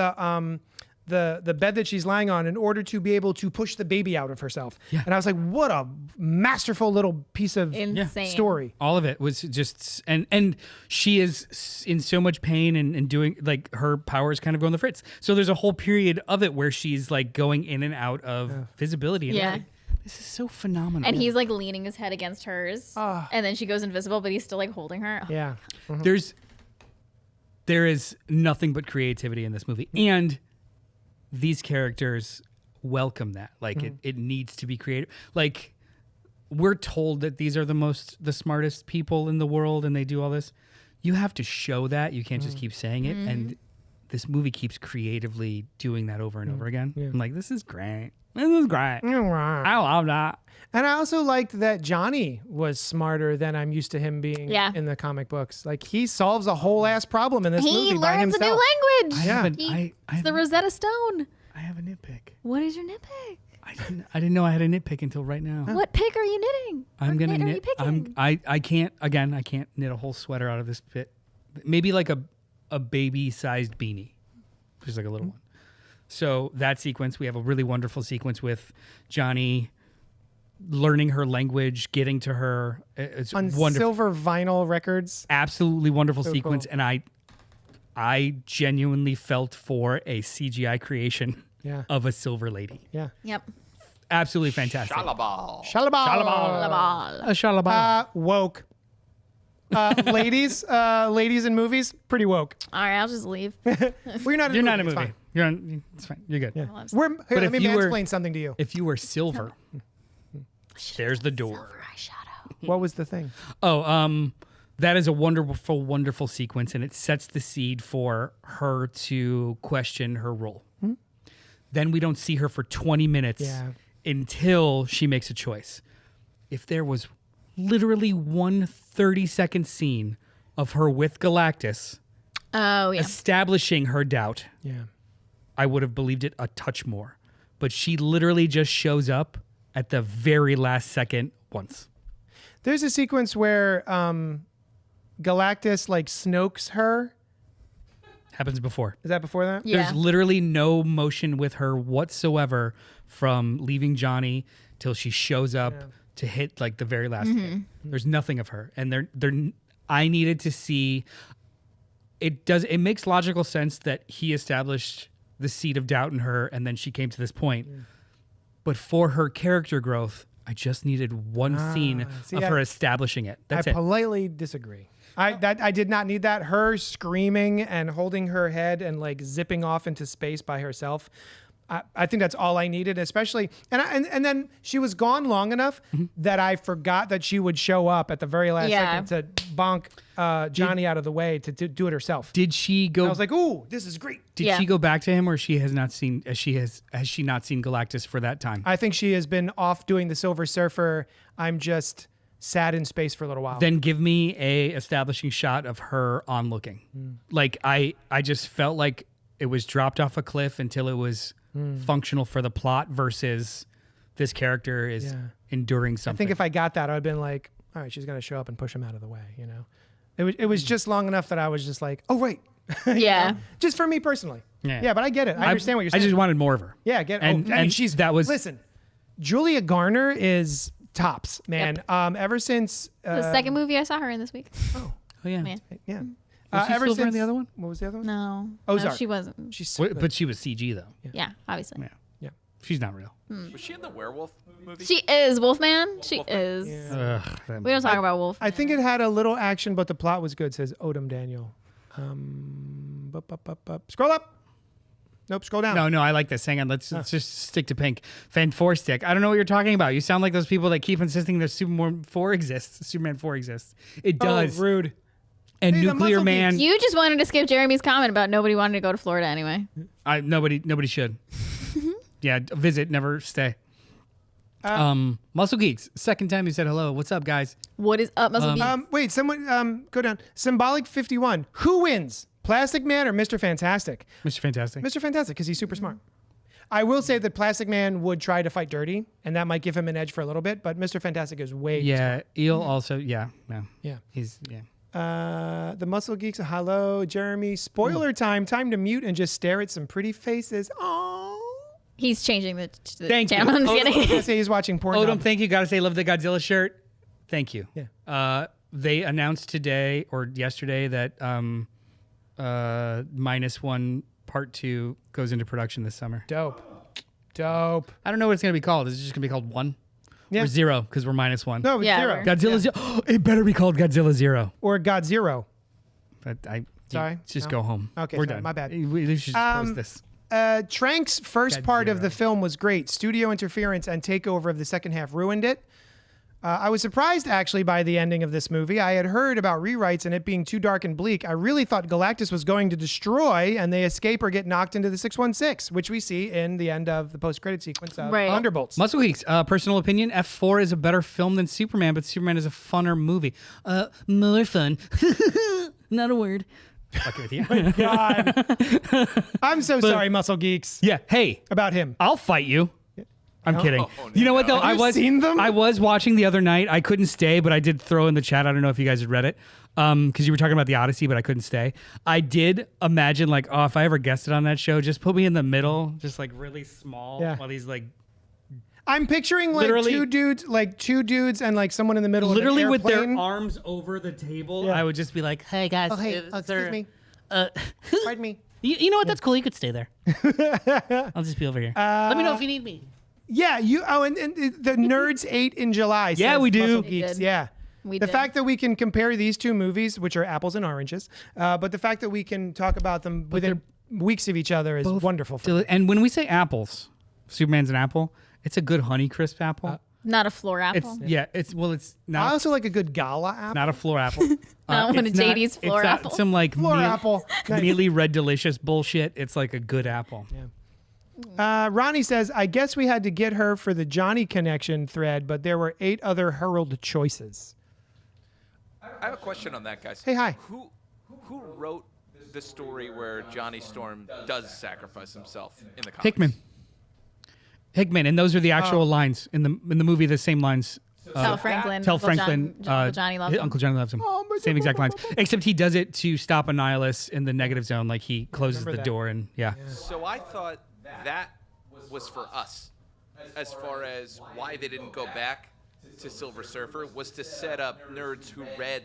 the bed that she's lying on in order to be able to push the baby out of herself. Yeah. And I was like, what a masterful little piece of Insane. story. All of it was just, and she is in so much pain and doing, like, her powers kind of go on the fritz. So there's a whole period of it where she's like going in and out of visibility. And Yeah. I'm like, this is so phenomenal. And he's like leaning his head against hers, and then she goes invisible, but he's still like holding her. Yeah. There is nothing but creativity in this movie. And these characters welcome that. Like it needs to be creative. Like, we're told that these are the smartest people in the world and they do all this. You have to show that. You can't just keep saying it. And this movie keeps creatively doing that over and over again. Yeah. I'm like, this is great. This is great. I love that. And I also liked that Johnny was smarter than I'm used to him being in the comic books. Like, he solves a whole ass problem in this He movie by learns a himself. new language. Yeah. It's the Rosetta Stone. I have a nitpick. What is your nitpick? I didn't know I had a nitpick until right now. What pick are you knitting? I'm What gonna knit. Are knit. you picking? I can't knit a whole sweater out of this bit. Maybe like a baby-sized beanie, just like a little one. So that sequence, we have a really wonderful sequence with Johnny learning her language, getting to her. It's On wonderful. silver vinyl records. Absolutely wonderful So sequence, cool. and I genuinely felt for a CGI creation of a silver lady. Yeah. Yep. Absolutely fantastic. Shalabal. Shalabal. Woke. Ladies in movies, pretty woke. All right, I'll just leave. Well, you're not in You're not a a movie. movie. You're on. It's fine. You're good. Yeah. Well, I'm We're, here, let if me you were- mansplain something to you. If you were silver, there's the door. Eyeshadow. What was the thing? Oh, that is a wonderful, wonderful sequence, and it sets the seed for her to question her role. Then we don't see her for 20 minutes until she makes a choice. If there was literally one 30-second scene of her with Galactus Oh yeah. establishing her doubt, Yeah. I would have believed it a touch more. But she literally just shows up at the very last second once. There's a sequence where Galactus like Snokes her. Happens before. Is that before that? Yeah. There's literally no motion with her whatsoever from leaving Johnny till she shows up to hit like the very last hit. There's nothing of her. And I needed to see it makes logical sense that he established the seed of doubt in her and then she came to this point. But for her character growth, I just needed one scene of her establishing it. That's I it. politely disagree. I did not need that. Her screaming and holding her head and like zipping off into space by herself. I think that's all I needed, especially and then she was gone long enough that I forgot that she would show up at the very last second to bonk Johnny out of the way to do it herself. Did she go? I was like, "Ooh, this is great." Did she go back to him, or she has not seen? Has she not seen Galactus for that time? I think she has been off doing the Silver Surfer. I'm just sad in space for a little while. Then give me a establishing shot of her onlooking. Like I just felt like it was dropped off a cliff until it was functional for the plot versus this character is enduring something. I think if I got that, I'd been like, all right, she's gonna show up and push him out of the way. You know, it was just long enough that I was just like, oh right, Yeah. just for me personally. Yeah. But I get it. I understand what you're saying. I just wanted more of her. Yeah, get it. And- I mean, and she's that was- listen. Julia Garner is tops, man. Ever since The second movie I saw her in this week. Oh yeah. Man. yeah. Was she Ever silver in since the other one? What was the other one? No. Ozark. No, she wasn't. She's so good. But she was CG though. Yeah, obviously. Yeah. Yeah. She's not real. Was she in the werewolf movie? She is Wolfman. She Wolfman. is. Yeah. Ugh, that We don't talk about Wolf. I think it had a little action, but the plot was good. Says Odom Daniel. Scroll up. Nope. Scroll down. No, I like this. Hang on, let's just stick to pink. Fan 4 stick. I don't know what you're talking about. You sound like those people that keep insisting that Superman 4 exists. Superman 4 exists. It does. Oh, rude. And Hey, the Nuclear muscle Man. geeks. You just wanted to skip Jeremy's comment about nobody wanting to go to Florida anyway. Nobody should. Yeah, visit, never stay. Muscle Geeks. Second time you said hello. What's up, guys? What is up, Muscle Beats? Wait, someone go down. Symbolic 51. Who wins? Plastic Man or Mr. Fantastic? Mr. Fantastic. Mr. Fantastic, because he's super smart. I will say that Plastic Man would try to fight dirty, and that might give him an edge for a little bit. But Mr. Fantastic is way too Yeah, smart. Eel also. Yeah, no, Yeah. he's The Muscle Geeks. Hello, Jeremy. Spoiler time. Time to mute and just stare at some pretty faces. Oh. He's changing the Thank you. channel. I'm just Oh, kidding. I say he's watching porn. Odom, thank you. Got to say, love the Godzilla shirt. Thank you. Yeah. They announced today or yesterday that -1 Part 2 goes into production this summer. Dope. I don't know what it's going to be called. Is it just going to be called 1? Yeah. Or 0 because we're -1? No, it's Yeah, zero. we're- Godzilla 0. It better be called Godzilla 0. Or God Zero. But Sorry? Just No. go home. Okay, we're sorry, done. my bad. We should just post this. Trank's first part of Godzilla. the film was great. Studio interference and takeover of the second half ruined it. I was surprised, actually, by the ending of this movie. I had heard about rewrites and it being too dark and bleak. I really thought Galactus was going to destroy and they escape or get knocked into the 616, which we see in the end of the post-credit sequence of Right. Thunderbolts. Muscle Geeks, personal opinion, F4 is a better film than Superman, but Superman is a funner movie. More fun. Not a word. Fucking with you. God. I'm so sorry, Muscle Geeks, Yeah, hey, about him. I'll fight you. I'm kidding. Oh, You know what though? Have you seen them? I was watching the other night. I couldn't stay, but I did throw in the chat. I don't know if you guys had read it. Because you were talking about the Odyssey, but I couldn't stay. I did imagine like, oh, if I ever guested on that show, just put me in the middle, just like really small, Yeah. while he's like I'm picturing like Literally- two dudes and like someone in the middle literally of an with their airplane. arms over the table. Yeah. I would just be like, hey guys, Oh, hey, is excuse there- me. Uh, Pardon me. you know what? That's cool. You could stay there. I'll just be over here. Let me know if you need me. Yeah, and the nerds ate in July. Yeah, says we do. Muscle We Geeks. did. Yeah. We The did. fact that we can compare these two movies, which are apples and oranges, but the fact that we can talk about them within weeks of each other is wonderful. For me. And when we say apples, Superman's an apple. It's a good Honeycrisp apple. Not a floor apple. It's I not also like a good gala apple. not a floor apple. Not one of it's not- JD's floor it's not apples. some like Floor apple. Nice. mealy red delicious bullshit. It's like a good apple. Ronnie says, I guess we had to get her for the Johnny connection thread, but there were 8 other Herald choices. I have a question on that, guys. Hey, hi. Who wrote the story where Johnny Storm does sacrifice himself in the comics? Hickman, and those are the actual lines in the movie. The same lines. Tell Franklin. Tell Uncle Franklin. Uncle Johnny loves him. Uncle Johnny loves him. Same exact lines, except he does it to stop Annihilus in the negative zone. Like he closes the remember that. door and yeah. So I thought that was for us, as far as why they didn't go back to Silver Surfer, was to set up nerds who read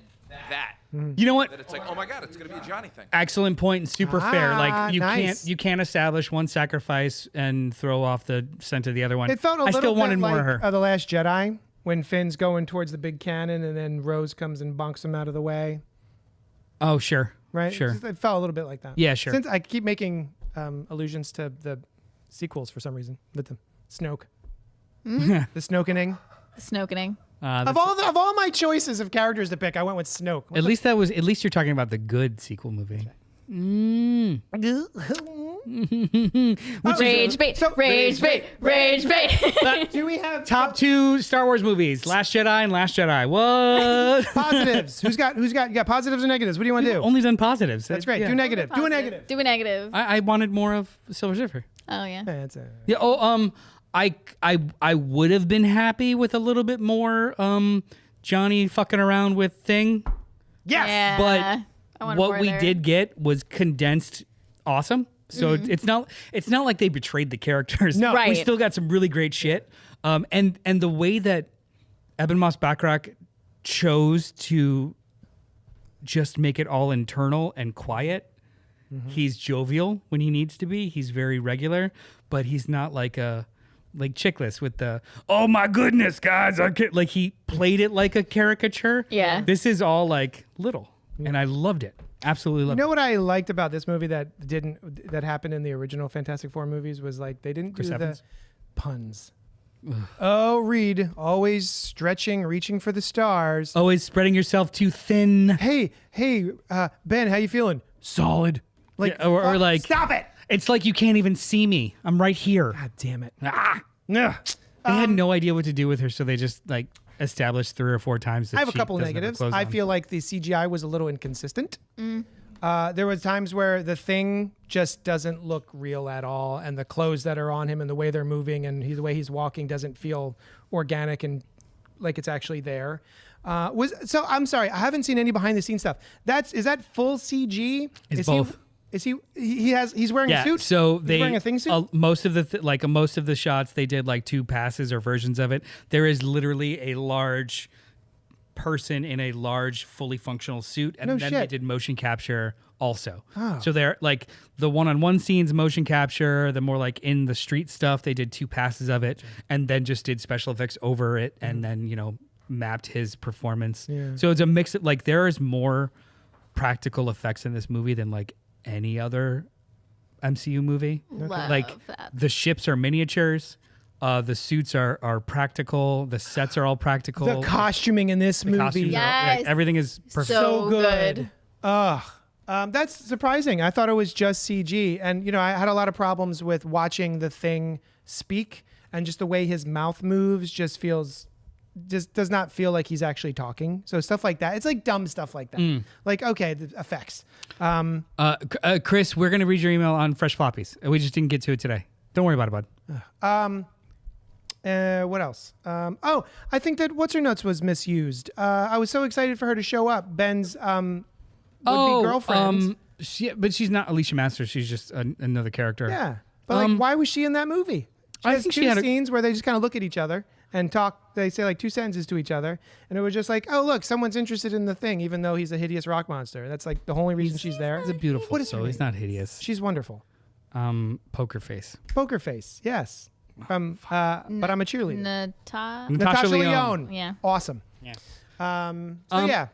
that. You know what? That it's like, oh my God, it's gonna be a Johnny thing. Excellent point and super fair. Like nice. you can't establish one sacrifice and throw off the scent of the other one. It felt a I little still bit wanted like more of her. The Last Jedi, when Finn's going towards the big cannon and then Rose comes and bonks him out of the way. Oh sure, Right? sure. It felt a little bit like that. Yeah, sure. Since I keep making allusions to the sequels for some reason with the Snoke. The Snokening. Snokening. Of all my choices of characters to pick, I went with Snoke. At least you're talking about the good sequel movie. Rage bait. so- Rage bait. Rage bait. Do we have Top 2 Star Wars movies: Last Jedi and Last Jedi. What? positives? Who's got you got positives or negatives? What do you want to do? Only done positives. That's great. Yeah. Do negative. Do a negative. Do a negative. I wanted more of Silver Surfer. Oh yeah. That's a, Yeah. Oh, I would have been happy with a little bit more Johnny fucking around with Thing. yes. Yeah. But I wanted what more we there. did get was condensed awesome. So it's not like they betrayed the characters. No. We Right. still got some really great shit. And the way that Eben Moss Backrack chose to just make it all internal and quiet. He's jovial when he needs to be. He's very regular, but he's not like Chickless with the, oh my goodness, guys. Like he played it like a caricature. Yeah. This is all like little. And I loved it. Absolutely You loved know what I liked about this movie that happened in the original Fantastic Four movies was like they didn't Chris do Evans? the puns. Oh, Reed, always stretching, reaching for the stars. Always spreading yourself too thin. Hey, Ben, how you feeling? Solid. Like, Yeah, or like, stop it. it's like you can't even see me. I'm right here. God damn it. Ah. Ugh. They had no idea what to do with her, so they just like established 3 or 4 times that I have a she couple doesn't have her negatives. clothes I on. feel like the CGI was a little inconsistent. There was times where the thing just doesn't look real at all, and the clothes that are on him and the way they're moving and the way he's walking doesn't feel organic and like it's actually there. So I'm sorry, I haven't seen any behind the scenes stuff. Is that full CG? It's both. He's wearing a suit? So He's wearing a thing suit? Most of the most of the shots they did like 2 passes or versions of it. There is literally a large person in a large fully functional suit, and then they did motion capture also. So they're like the one-on-one scenes motion capture, the more like in the street stuff they did 2 passes of it, and then just did special effects over it, and then mapped his performance. So it's a mix of like there is more practical effects in this movie than like any other MCU movie. Like the ships are miniatures. The suits are practical. The sets are all practical. The costuming in this movie. Yes. Everything is perfect. So good. That's surprising. I thought it was just CG. And, I had a lot of problems with watching the thing speak, and just the way his mouth moves just does not feel like he's actually talking. So stuff like that. It's like dumb stuff like that. Like, okay, the effects. Chris, we're going to read your email on Fresh Floppies. We just didn't get to it today. Don't worry about it, bud. What else? I think that What's Her Nuts was misused. I was so excited for her to show up. Ben's would-be girlfriend. But she's not Alicia Masters. She's just another character. Yeah. But like, why was she in that movie? I Has think two she had scenes where they just kind of look at each other and talk. They say like 2 sentences to each other, and it was just like, oh look, someone's interested in the thing, even though he's a hideous rock monster. That's like the only reason she's there. He's a beautiful What is her soul. He's name? not hideous. She's wonderful. Poker Face. Poker Face. Yes. But I'm a cheerleader. Natasha Leone. Yeah. Awesome. Yeah.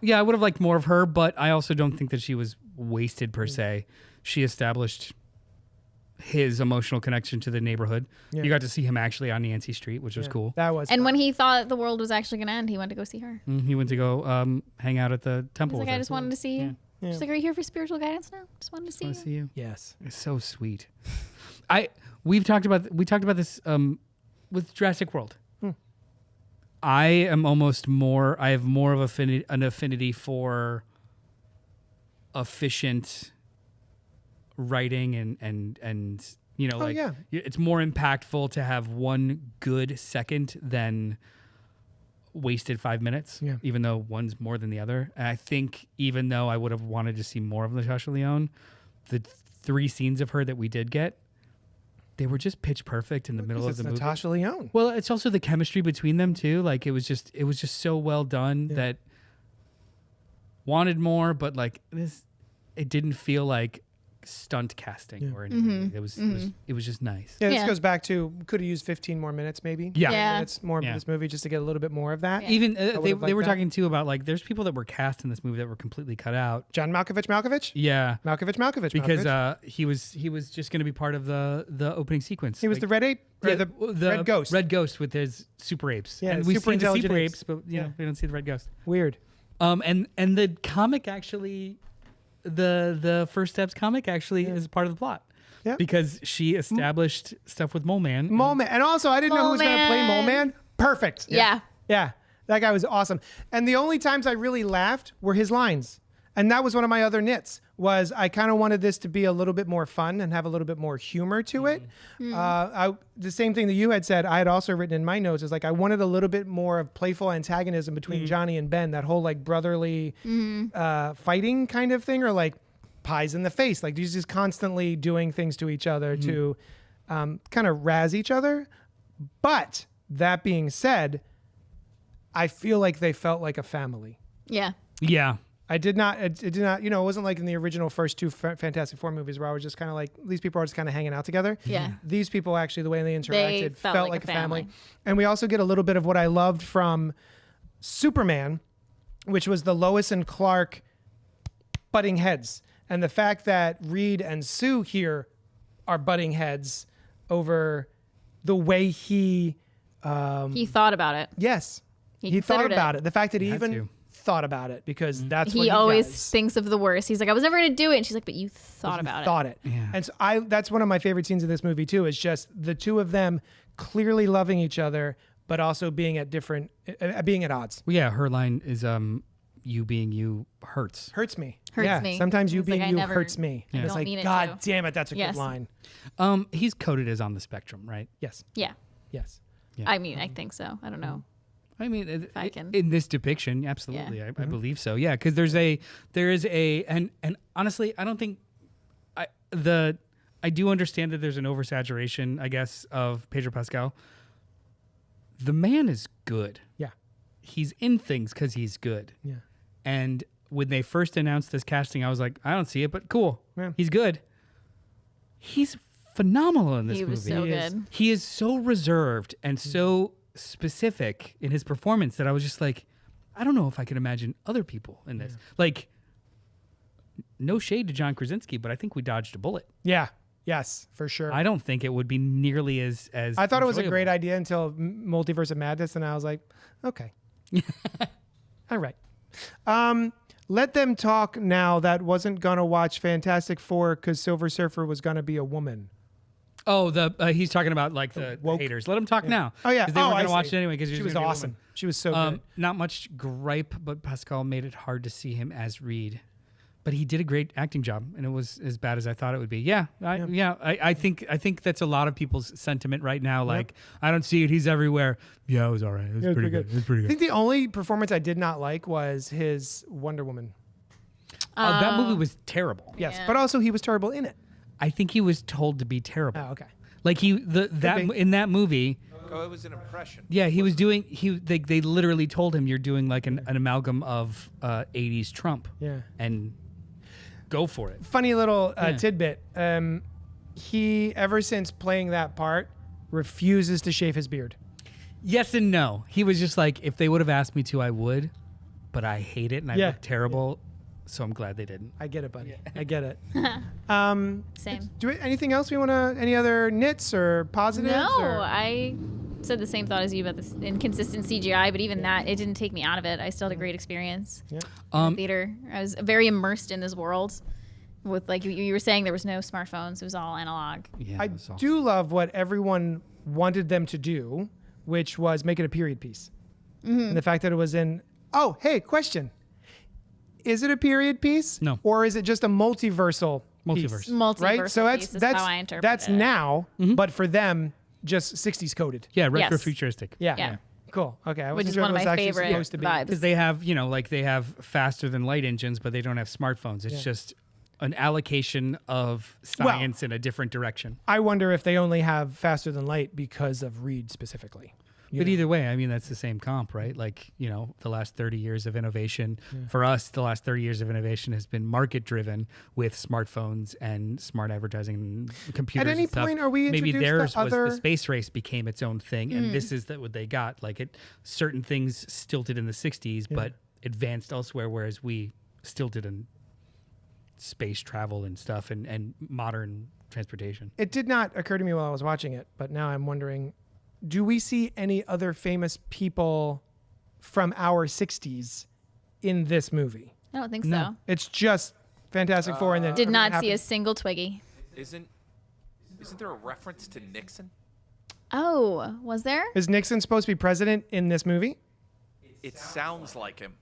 Yeah. I would have liked more of her, but I also don't think that she was wasted per se. She established his emotional connection to the neighborhood. Yeah. You got to see him actually on Yancey Street, which was cool. That was And fun. when he thought the world was actually going to end, he went to go see her. He went to go hang out at the temple. He's like, with I her. just wanted to see you. Yeah. She's like, are you here for spiritual guidance now? Just wanted to see I you. see you. Yes. It's so sweet. We talked about this with Jurassic World. I have more of an affinity for efficient writing and it's more impactful to have one good second than wasted 5 minutes, even though one's more than the other. And I think even though I would have wanted to see more of Natasha Leone, the 3 scenes of her that we did get, they were just pitch perfect in the middle of the movie. Natasha Leone. Well, it's also the chemistry between them too. Like it was just so well done that wanted more, but like it didn't feel like stunt casting or anything. It was just nice. Yeah, this Yeah. goes back to could have used 15 more minutes maybe. Yeah. Yeah. Minutes more of this movie just to get a little bit more of that. Yeah. Even would've they liked were that. talking too about like there's people that were cast in this movie that were completely cut out. John Malkovich? Yeah. Malkovich. Because he was just going to be part of the opening sequence. he was Like, the red ape? Or the red ghost? Red ghost with his super apes. Yeah, and we've super seen the intelligent super apes. apes, but we don't see the red ghost. Weird. And the comic actually, the First Steps comic actually is part of the plot. Yeah. Because she established stuff with Mole Man. Mole Man. And also, I didn't know who was going to play Mole Man. Perfect. Yeah. Yeah. That guy was awesome. And the only times I really laughed were his lines. And that was one of my other nits, was I kind of wanted this to be a little bit more fun and have a little bit more humor to it. The same thing that you had said, I had also written in my notes, is like I wanted a little bit more of playful antagonism between Johnny and Ben, that whole like brotherly fighting kind of thing, or like pies in the face. Like these just constantly doing things to each other to kind of razz each other. But that being said, I feel like they felt like a family. Yeah. Yeah. It did not, it wasn't like in the original first 2 Fantastic Four movies where I was just kind of like, these people are just kind of hanging out together. Yeah. These people actually, the way they interacted, felt like a family. And we also get a little bit of what I loved from Superman, which was the Lois and Clark butting heads. And the fact that Reed and Sue here are butting heads over the way He thought about it. yes, He he thought considered about it. The fact that he Had even to. thought about it, because that's what He he always does. thinks of the worst. He's like, I was never going to do it. And she's like, but you thought about it. Thought it. Yeah. And so that's one of my favorite scenes of this movie too, is just the two of them clearly loving each other, but also being at odds. Well, yeah, her line is, you being you hurts. Hurts me. Hurts me. Sometimes you It's like being I you never- hurts me. I And it's don't like, mean it God to. damn it, that's a Yes. good line. He's coded as on the spectrum, right? Yes. Yeah. Yes. Yeah. I mean, I think so. I don't know. I mean, I can- in this depiction, absolutely, Yeah. I believe so. Yeah, because there is a, and honestly, I don't think I do understand that there's an oversaturation, I guess, of Pedro Pascal. The man is good. Yeah. He's in things because he's good. Yeah. And when they first announced this casting, I was like, I don't see it, but cool. Yeah. He's good. He's phenomenal in this He movie. was so He is. good. He is so reserved and so specific in his performance that I was just like, I don't know if I could imagine other people in this. Like, no shade to John Krasinski, but I think we dodged a bullet. Yeah. Yes, for sure. I don't think it would be nearly as I thought it was a enjoyable. great idea until Multiverse of Madness, and I was like, okay. All right. Let them talk now that wasn't going to watch Fantastic Four because Silver Surfer was going to be a woman. Oh, he's talking about like the woke. haters. Let him talk now. Oh, yeah. 'Cause they weren't I going to watch see. it anyway because She was awesome. She was so good. Not much gripe, but Pascal made it hard to see him as Reed. But he did a great acting job, and it was as bad as I thought it would be. I think that's a lot of people's sentiment right now. Like, I don't see it. He's everywhere. Yeah, it was all right. It was pretty good. It was pretty I good. think the only performance I did not like was his Wonder Woman. That movie was terrible. Yes, Yeah. but also he was terrible in it. I think he was told to be terrible. Oh, okay. Like in that movie. Oh, it was an impression. Yeah, he was doing. They literally told him you're doing like an amalgam of 80s Trump. Yeah. And go for it. Funny little Yeah. tidbit. He, ever since playing that part, refuses to shave his beard. Yes and no. He was just like, if they would have asked me to, I would, but I hate it and I Yeah. look terrible. So I'm glad they didn't. I get it, buddy. I get it. Same. Anything else we want to? Any other nits or positives? No, or? I said the same thought as you about this inconsistent CGI, but even that, it didn't take me out of it. I still had a great experience in the theater. I was very immersed in this world. With like you were saying, there was no smartphones; it was all analog. Yeah, I that's all. do love what everyone wanted them to do, which was make it a period piece. And the fact that it was in. Oh, hey, question. Is it a period piece? No. Or is it just a multiversal? Multiverse. Piece? Multiversal Right. So piece is how I interpret that's it. now, but for them, just 60s coded. Yeah, retro Yes. futuristic. Yeah. Yeah. Cool. Okay. I Which wasn't is sure one if of it was my actually favorite supposed to be. vibes. Because they have, they have faster than light engines, but they don't have smartphones. It's just an allocation of science in a different direction. I wonder if they only have faster than light because of Reed specifically. You But know? either way, I mean, that's the same comp, right? Like, the last 30 years of innovation, for us, the last 30 years of innovation has been market driven with smartphones and smart advertising and computers. At any and stuff. point, are we Maybe introduced theirs to was other- the space race became its own thing, and this is what they got. Like, certain things stilted in the 60s, but advanced elsewhere, whereas we stilted in space travel and stuff and modern transportation. It did not occur to me while I was watching it, but now I'm wondering, do we see any other famous people from our 60s in this movie? I don't think No. so. It's just Fantastic Four and then Did not everything see a happens. single Twiggy. Isn't there a reference to Nixon? Oh, was there? Is Nixon supposed to be president in this movie? It sounds like him.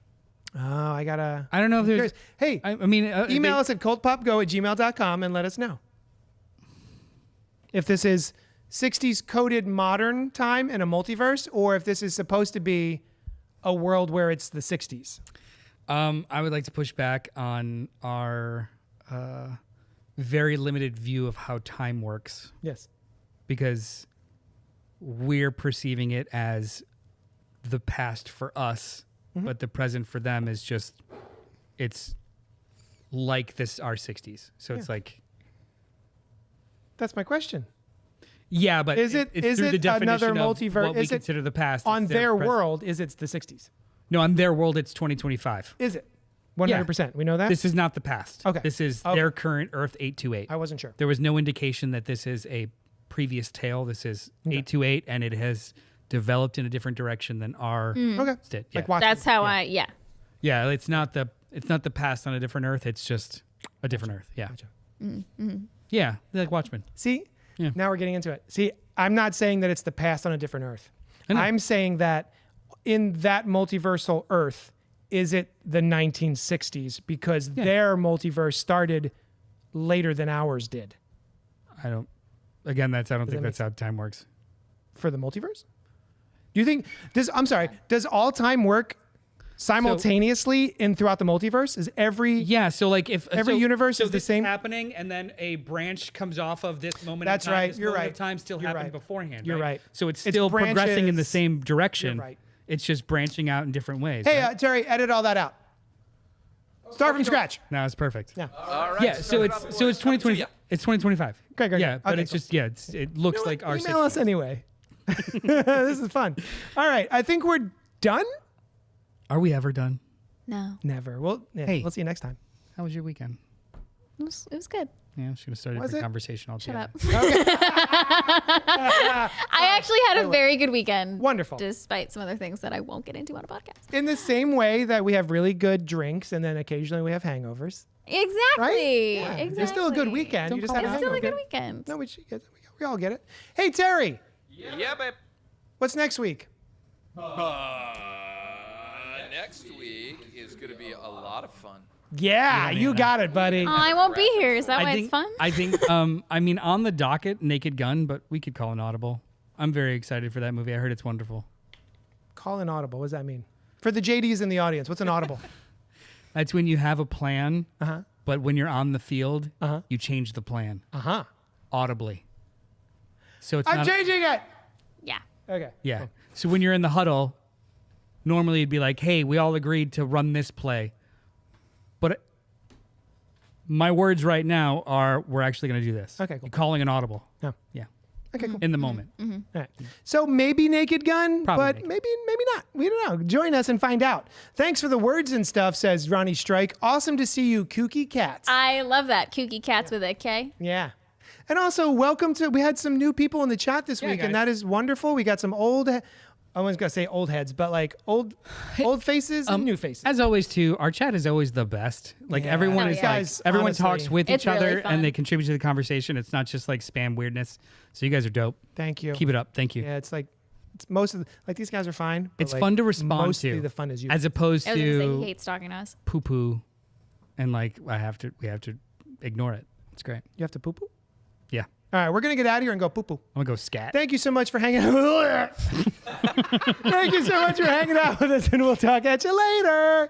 Oh, I gotta. I don't know if there's. Curious. Hey, I mean, email us at cultpopgo@gmail.com and let us know if this is 60s coded modern time in a multiverse, or if this is supposed to be a world where it's the 60s. I would like to push back on our very limited view of how time works Yes. because we're perceiving it as the past for us, but the present for them is just, it's like this, our 60s. So it's like, That's my question. yeah, but Is it it's through the another definition of multiverse? what we Is it consider the past. on It's their present. world? Is it's the 60s? No, on their world, it's 2025. Is it 100%? We know that. This is not the past. Okay. This is Okay. their current Earth 828. I wasn't sure. There was no indication that this is a previous tale. This is 828, and it has developed in a different direction than our Okay. did. Like Yeah. watch. That's how yeah. Yeah, it's not the past on a different Earth. It's just a different Earth. Yeah. Gotcha. Yeah, like Watchmen. See, Yeah. now we're getting into it. See, I'm not saying that it's the past on a different Earth. I know. I'm saying that in that multiversal Earth, is it the 1960s? Because their multiverse started later than ours did. I don't think that's how time works. For the multiverse? Do you think does all time work simultaneously in throughout the multiverse? Is every So like if every universe is the this same happening, and then a branch comes off of this moment. That's in time, right. This You're moment right. Of time still You're happened right. beforehand. You're right. So it's It's still progressing in the branches. same direction. You're right. It's just branching out in different ways. Hey, right? Terry, edit all that out. Start from scratch. No, it's perfect. Yeah. All right. Yeah. So it's 2020. Yeah. It's 2025. Okay, great. Yeah, but Okay, it's cool. just it looks like our Email us anyway. This is fun. All right, I think we're done. Are we ever done? No, Never. Well, yeah, Hey. we'll see you next time. How was your weekend? it was good. Yeah, should have started Was the it? conversation Shut altogether. up. I actually had a very good weekend. Wonderful. Despite some other things that I won't get into on a podcast. In the same way that we have really good drinks and then occasionally we have hangovers. Exactly. Right? Yeah. Exactly. It's still a good weekend. Don't You just call had a It's still a hangover. good weekend. No, we all get it. Hey, Terry, Yeah, babe. what's next week? Next week is going to be a lot of fun. Yeah, you got it, buddy. Oh, I won't be here. Is that why it's fun? I think I mean on the docket, Naked Gun, but we could call an audible. I'm very excited for that movie. I heard it's wonderful. Call an audible. What does that mean? For the JDs in the audience, what's an audible? That's when you have a plan, Uh-huh. but when you're on the field, Uh-huh. you change the plan Uh-huh. audibly. So it's I'm not changing it. Yeah. Okay. yeah. So when you're in the huddle, normally it'd be like, "Hey, we all agreed to run this play," but my words right now are, "We're actually going to do this." Okay, cool. You're calling an audible. No. Yeah. Okay, cool. In the moment. All right. So maybe Naked Gun, Probably but Naked. maybe not. We don't know. Join us and find out. Thanks for the words and stuff, says Ronnie Strike. Awesome to see you, Kooky Cats. I love that. Kooky Cats with a K. Yeah. And also, we had some new people in the chat this week, guys. and that is wonderful. We got some I was going to say old heads, but like old faces and new faces. As always, too, our chat is always the best. Like Yeah. everyone Oh, is yeah. like Guys, everyone honestly, talks with it's each other really fun. and they contribute to the conversation. It's not just like spam weirdness. So you guys are dope. Thank you. Keep it up. Thank you. Yeah, it's most of these guys are fine. but, It's like, fun to respond mostly to. the fun is you. As opposed I was going to say he to hates talking to us. poo poo, and like we have to ignore it. It's great. You have to poo poo. Yeah, All right, we're gonna get out of here and go poo poo. I'm gonna go scat. Thank you so much for hanging out. Thank you so much for hanging out with us, and we'll talk at you later.